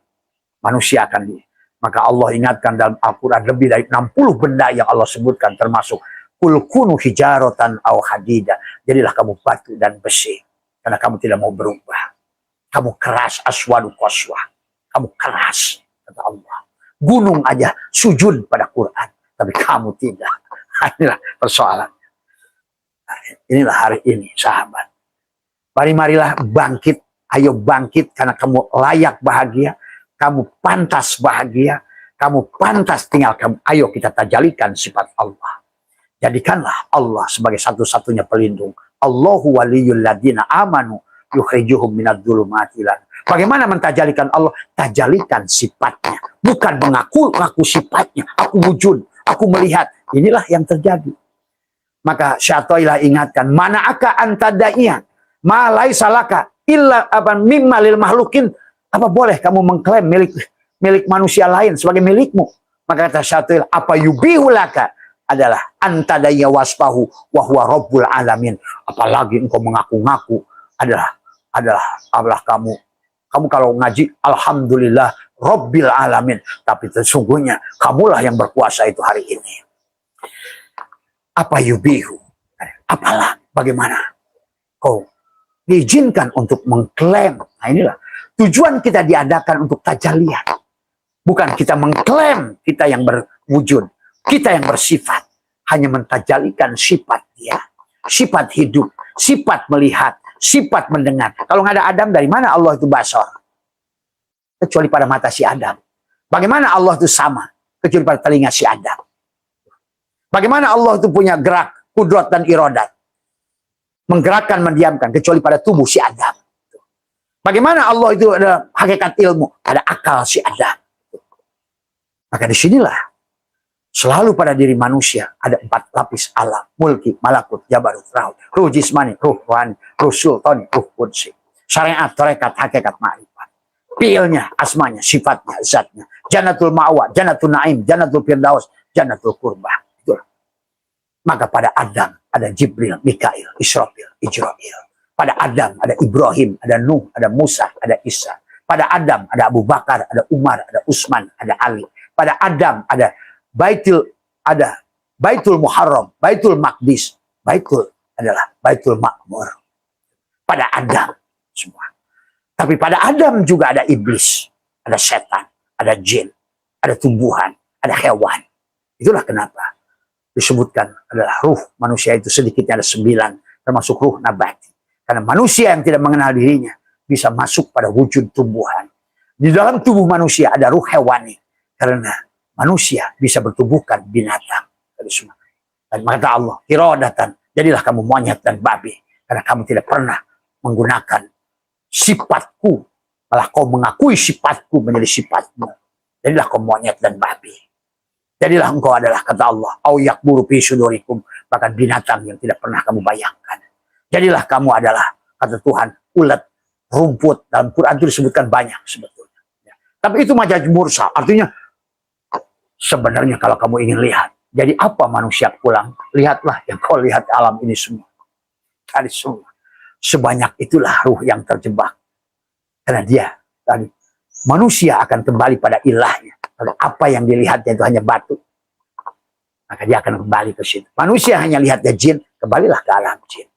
manusia akan maka Allah ingatkan dalam Al-Quran lebih dari 60 benda yang Allah sebutkan, termasuk kul kunu hijaratan au hadida. Jadilah kamu batu dan besi. Karena kamu tidak mau berubah. Kamu keras, aswadu qaswah. Kamu keras, kata Allah. Gunung aja sujud pada Quran, tapi kamu tidak. Inilah persoalan. Inilah hari ini, sahabat. Marilah bangkit. Ayo bangkit, karena kamu layak bahagia. Kamu pantas bahagia. Kamu pantas tinggal kamu. Ayo kita tajalikan sifat Allah. Jadikanlah Allah sebagai satu-satunya pelindung. Allahu waliyul ladina amanu yukhrijuhum minadh dhulumati ilan. Bagaimana mentajalikan Allah? Tajalikan sifatnya. Bukan mengaku sifatnya. Aku wujud, aku melihat. Inilah yang terjadi. Maka Syatoilah ingatkan. Mana'aka antadaiya. Ma laisa laka illa mimma lil mahlukin. Apa boleh kamu mengklaim milik manusia lain sebagai milikmu? Maka kata Syatoilah, apa yubihulaka adalah antadaiya waspahu wa huwa rabbul alamin. Apalagi engkau mengaku-ngaku adalah kamu. Kamu kalau ngaji, alhamdulillah, Rabbil alamin. Tapi sesungguhnya, kamulah yang berkuasa itu hari ini. Apa yubihu? Apalah, bagaimana? Kau diizinkan untuk mengklaim. Nah inilah, tujuan kita diadakan untuk tajaliah. Bukan kita mengklaim kita yang berwujud. Kita yang bersifat. Hanya mentajalikan sifat dia. Sifat hidup. Sifat melihat. Sifat mendengar. Kalau nggak ada Adam, dari mana Allah itu basor? Kecuali pada mata si Adam. Bagaimana Allah itu sama? Kecuali pada telinga si Adam. Bagaimana Allah itu punya gerak, kudrat dan iradat. Menggerakkan, mendiamkan, kecuali pada tubuh si Adam. Bagaimana Allah itu ada hakikat ilmu, ada akal si Adam. Maka disinilah selalu pada diri manusia ada 4 lapis alam, mulki, malakut, jabarut, rahut, ruh jismani, ruh rohani, ruh sultani, ruh qudsi. Syariat, tarekat, hakikat, ma'rifat. Fi'ilnya, asmanya, sifatnya, zatnya. Jannatul ma'wa, jannatul na'im, jannatul firdaus, jannatul qurbah. Itulah. Maka pada Adam ada Jibril, Mikail, Israfil, Ijrail. Pada Adam ada Ibrahim, ada Nuh, ada Musa, ada Isa. Pada Adam ada Abu Bakar, ada Umar, ada Utsman, ada Ali. Pada Adam ada Baitul Muharram, Baitul Maqdis, Baitul adalah Baitul Makmur. Pada Adam semua. Tapi pada Adam juga ada iblis, ada setan, ada jin, ada tumbuhan, ada hewan. Itulah kenapa disebutkan adalah ruh manusia itu sedikitnya ada 9, termasuk ruh nabati. Karena manusia yang tidak mengenal dirinya bisa masuk pada wujud tumbuhan. Di dalam tubuh manusia ada ruh hewani. Karena manusia bisa bertubuhkan binatang. Dan kata Allah, iradatan, jadilah kamu monyet dan babi. Karena kamu tidak pernah menggunakan sifatku. Malah kau mengakui sifatku menjadi sifatmu. Jadilah kau monyet dan babi. Jadilah engkau adalah, kata Allah, au yakburu fi sudurikum, bahkan binatang yang tidak pernah kamu bayangkan. Jadilah kamu adalah, kata Tuhan, ulat, rumput. Dalam Quran itu disebutkan banyak sebetulnya. Tapi itu majaz mursal, artinya sebenarnya kalau kamu ingin lihat, jadi apa manusia pulang? Lihatlah yang kau lihat alam ini semua. Tadi semua. Sebanyak itulah ruh yang terjebak. Karena dia, tadi, manusia akan kembali pada ilahnya. Kalau apa yang dilihatnya itu hanya batu, maka dia akan kembali ke situ. Manusia hanya lihatnya jin, kembalilah ke alam jin.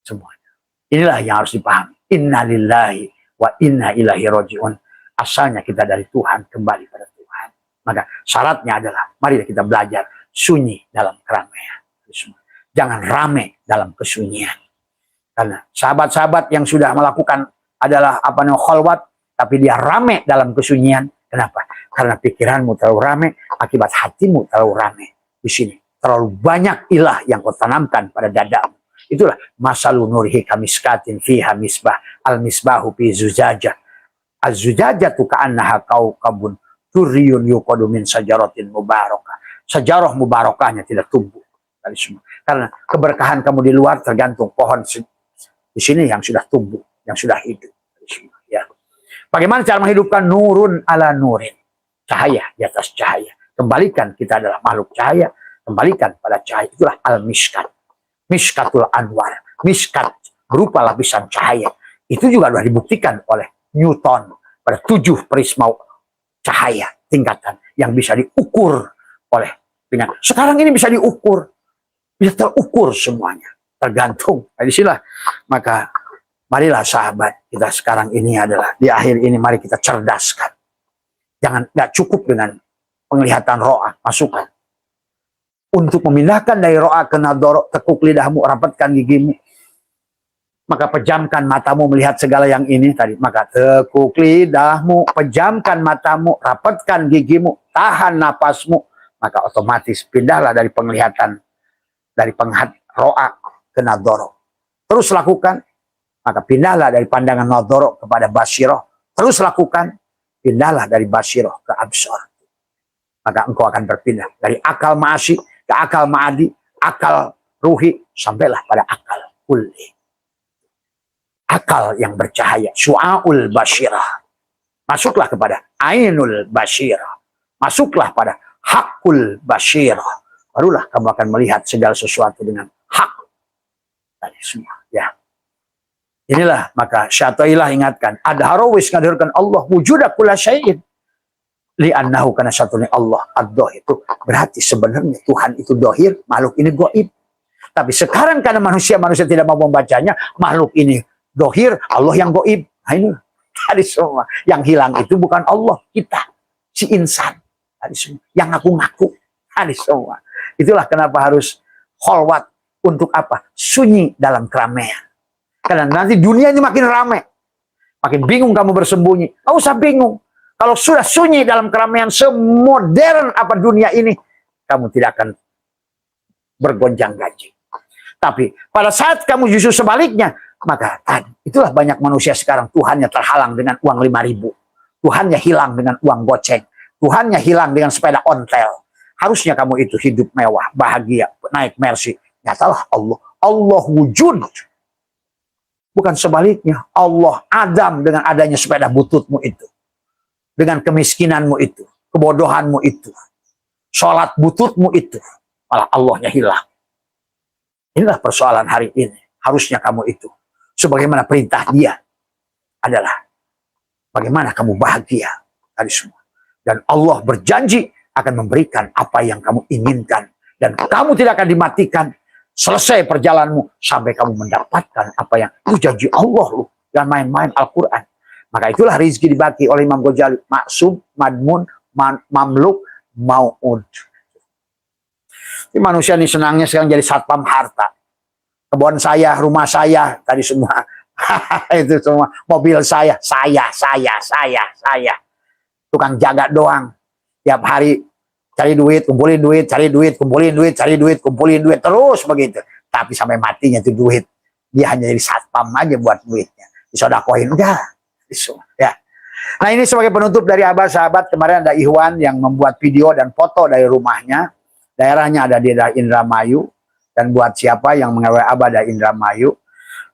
Semuanya. Inilah yang harus dipahami. Inna lillahi wa inna ilaihi raji'un. Asalnya kita dari Tuhan, kembali pada Tuhan. Maka syaratnya adalah, mari kita belajar sunyi dalam keramaian. Jangan rame dalam kesunyian. Karena sahabat-sahabat yang sudah melakukan adalah apa namanya khalwat, tapi dia rame dalam kesunyian. Kenapa? Karena pikiranmu terlalu rame, akibat hatimu terlalu rame. Di sini terlalu banyak ilah yang kau tanamkan pada dadamu. Itulah masalu nurihi kamiskatin fiha misbah, al misbahu fi zujajah. Az-zujajatu ka'annaha kaukabun turiyun yuqadu min sajaratin mubarakah. Sajarah mubarakahnya tidak tumbuh. Karena keberkahan kamu di luar tergantung pohon di sini yang sudah tumbuh, yang sudah hidup. Ya. Bagaimana cara menghidupkan nurun ala nurin? Cahaya di atas cahaya. Kembalikan, kita adalah makhluk cahaya. Kembalikan pada cahaya. Itulah al-miskat. Miskatul anwar. Miskat berupa lapisan cahaya. Itu juga sudah dibuktikan oleh Newton pada 7 prisma cahaya tingkatan yang bisa diukur oleh dengan. Sekarang ini bisa diukur. Bisa terukur semuanya. Tergantung. Nah, disinilah. Maka marilah sahabat, kita sekarang ini adalah di akhir ini mari kita cerdaskan. Jangan, nggak cukup dengan penglihatan ro'ah, masukan. Untuk memindahkan dari ro'ah ke nadoro, tekuk lidahmu, rapatkan gigimu. Maka pejamkan matamu melihat segala yang ini tadi. Maka tekuk lidahmu, pejamkan matamu, rapatkan gigimu, tahan napasmu. Maka otomatis pindahlah dari penglihatan, dari penghad ro'ah ke nadoro. Terus lakukan. Maka pindahlah dari pandangan nadoro kepada basiroh. Terus lakukan. Pindahlah dari basiroh ke absor. Maka engkau akan berpindah. Dari akal ma'asi ke akal ma'adi. Akal ruhi. Sampailah pada akal kulli. Akal yang bercahaya. Su'aul basirah. Masuklah kepada ainul basirah. Masuklah pada hakul basirah. Barulah kamu akan melihat segala sesuatu dengan hak. Tadi semua. Ya. Inilah maka Syatailah ingatkan. Adharawis ngadirkan Allah wujuda kula syai'in. Li'annahu karena satunya Allah ad-dohir itu. Berarti sebenarnya Tuhan itu dohir, makhluk ini goib. Tapi sekarang karena manusia tidak mau membacanya, makhluk ini dohir, Allah yang goib. Nah ini tadi semua. Yang hilang itu bukan Allah, kita. Si insan. Tadi semua. Yang ngaku-ngaku. Tadi semua. Itulah kenapa harus kholwat. Untuk apa? Sunyi dalam keramaian. Karena nanti dunia ini makin ramai. Makin bingung kamu bersembunyi. Gak usah bingung. Kalau sudah sunyi dalam keramaian, semodern apa dunia ini, kamu tidak akan bergonjang-ganjing. Tapi pada saat kamu justru sebaliknya, maka itulah banyak manusia sekarang Tuhannya terhalang dengan uang 5.000. Tuhannya hilang dengan uang goceng. Tuhannya hilang dengan sepeda ontel. Harusnya kamu itu hidup mewah, bahagia, naik Mercy. Nyatalah Allah. Allah wujud. Bukan sebaliknya. Allah Adam dengan adanya sepeda bututmu itu. Dengan kemiskinanmu itu. Kebodohanmu itu. Sholat bututmu itu. Malah Allahnya hilang. Inilah persoalan hari ini. Harusnya kamu itu. Sebagaimana perintah dia adalah bagaimana kamu bahagia tadi semua. Dan Allah berjanji akan memberikan apa yang kamu inginkan. Dan kamu tidak akan dimatikan. Selesai perjalananmu sampai kamu mendapatkan apa yang itu janji Allah loh. Jangan main-main Al-Quran. Maka itulah rezeki dibagi oleh Imam Ghazali. Maksum, madmun, mamluk, mau'ud. Ini manusia ini senangnya sekarang jadi satpam harta. Kebun saya, rumah saya, tadi semua. Itu semua. Mobil saya. Tukang jaga doang. Tiap hari cari duit, kumpulin duit, cari duit, kumpulin duit, cari duit, kumpulin duit. Terus begitu. Tapi sampai matinya itu duit. Dia hanya jadi satpam aja buat duitnya. Disodakohin enggak. Ya. Nah ini sebagai penutup dari Abah sahabat. Kemarin ada Ikhwan yang membuat video dan foto dari rumahnya. Daerahnya ada di daerah Indramayu. Dan buat siapa yang mengawal Abah dari Indramayu.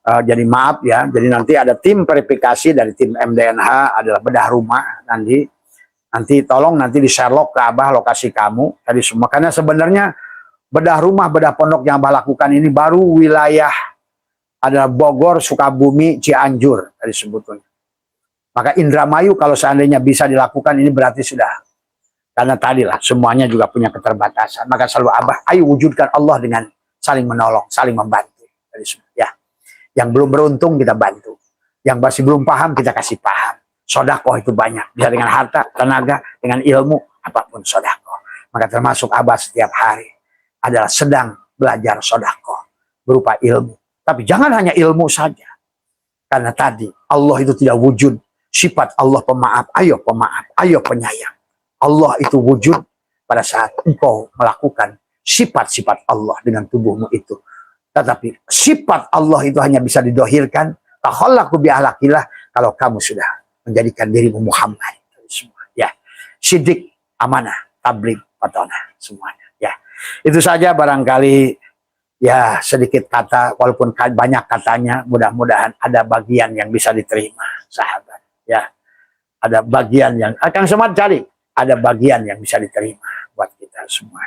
Jadi maaf ya. Jadi nanti ada tim verifikasi dari tim MDNH. Adalah bedah rumah. Nanti tolong nanti di Sherlock ke Abah lokasi kamu. Tadi semua. Karena sebenarnya bedah rumah, bedah pondok yang Abah lakukan ini baru wilayah. Adalah Bogor, Sukabumi, Cianjur. Tadi sebetulnya. Maka Indramayu kalau seandainya bisa dilakukan ini berarti sudah. Karena tadilah semuanya juga punya keterbatasan. Maka selalu Abah, ayo wujudkan Allah dengan saling menolong, saling membantu. Ya. Yang belum beruntung kita bantu. Yang masih belum paham kita kasih paham. Sodakoh itu banyak. Bisa dengan harta, tenaga, dengan ilmu, apapun sodakoh. Maka termasuk Abah setiap hari adalah sedang belajar sodakoh. Berupa ilmu. Tapi jangan hanya ilmu saja. Karena tadi Allah itu tidak wujud. Sifat Allah pemaaf, ayo penyayang. Allah itu wujud pada saat engkau melakukan sifat-sifat Allah dengan tubuhmu itu. Tetapi sifat Allah itu hanya bisa didohirkan. Takhallaqu bi ahlakillah kalau kamu sudah menjadikan dirimu Muhammad. Ya, sidik, amanah, tabligh, patonah, semuanya. Ya, itu saja barangkali ya sedikit kata, walaupun banyak katanya, mudah-mudahan ada bagian yang bisa diterima, sahabat. Ya, ada bagian yang akan semat cari. Ada bagian yang bisa diterima buat kita semua.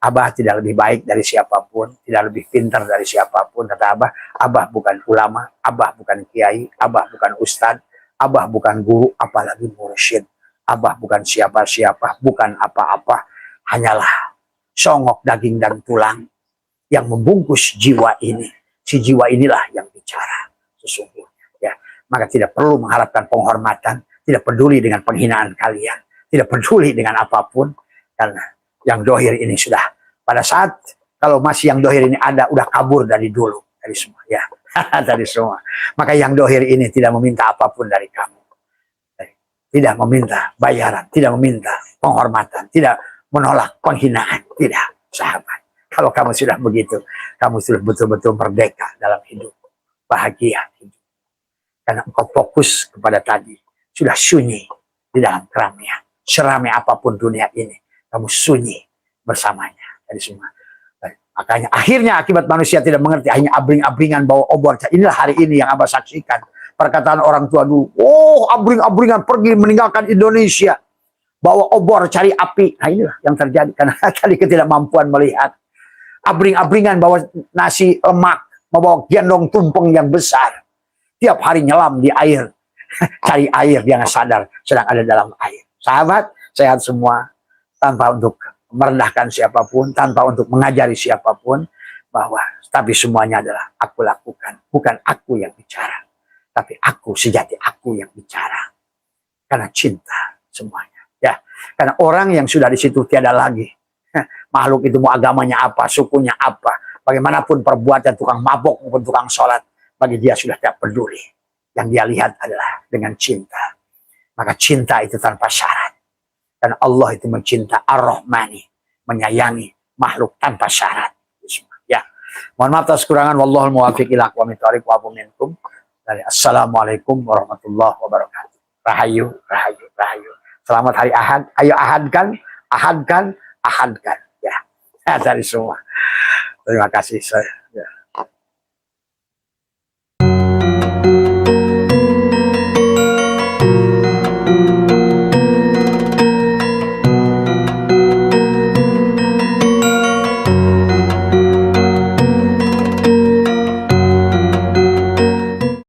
Abah tidak lebih baik dari siapapun, tidak lebih pintar dari siapapun. Kata Abah, Abah bukan ulama, Abah bukan kiai, Abah bukan ustadz, Abah bukan guru, apalagi mursyid. Abah bukan siapa-siapa, bukan apa-apa. Hanyalah songok daging dan tulang yang membungkus jiwa ini. Si jiwa inilah yang bicara sesungguhnya. Ya. Maka tidak perlu mengharapkan penghormatan, tidak peduli dengan penghinaan kalian. Tidak peduli dengan apapun. Karena yang dohir ini sudah. Pada saat kalau masih yang dohir ini ada. Udah kabur dari dulu. Dari semua. Ya. Dari semua. Maka yang dohir ini tidak meminta apapun dari kamu. Tidak meminta bayaran. Tidak meminta penghormatan. Tidak menolak penghinaan. Tidak. Sahabat. Kalau kamu sudah begitu. Kamu sudah betul-betul merdeka dalam hidup. Bahagia. Karena engkau fokus kepada tadi. Sudah sunyi. Di dalam keramaian. Seramai apapun dunia ini, kamu sunyi bersamanya. Dari semua. Makanya akhirnya akibat manusia tidak mengerti, hanya abring-abringan bawa obor. Inilah hari ini yang Abah saksikan. Perkataan orang tua dulu, oh abring-abringan pergi meninggalkan Indonesia. Bawa obor cari api. Nah inilah yang terjadi. Karena tadi ketidakmampuan melihat. Abring-abringan bawa nasi lemak. Membawa gendong tumpeng yang besar. Tiap hari nyelam di air. Cari air, dia nggak sadar sedang ada dalam air. Sahabat, sehat semua. Tanpa untuk merendahkan siapapun, tanpa untuk mengajari siapapun. Bahwa, tapi semuanya adalah aku lakukan. Bukan aku yang bicara. Tapi aku, sejati aku yang bicara. Karena cinta semuanya. Ya, karena orang yang sudah di situ tiada lagi. Makhluk itu mau agamanya apa, sukunya apa. Bagaimanapun perbuatan tukang mabok maupun tukang sholat. Bagi dia sudah tidak peduli. Yang dia lihat adalah dengan cinta. Maka cinta itu tanpa syarat. Dan Allah itu mencinta Ar-Rahmani. menyayangi makhluk tanpa syarat. Ya, mohon maaf atas kekurangan. Wallahul muwaffiq ila aqwamit thoriq wa minkum. Assalamualaikum warahmatullahi wabarakatuh. Rahayu, rahayu, rahayu. Selamat hari Ahad. Ayo ahadkan, ahadkan, ahadkan. Ya, dari semua. Terima kasih.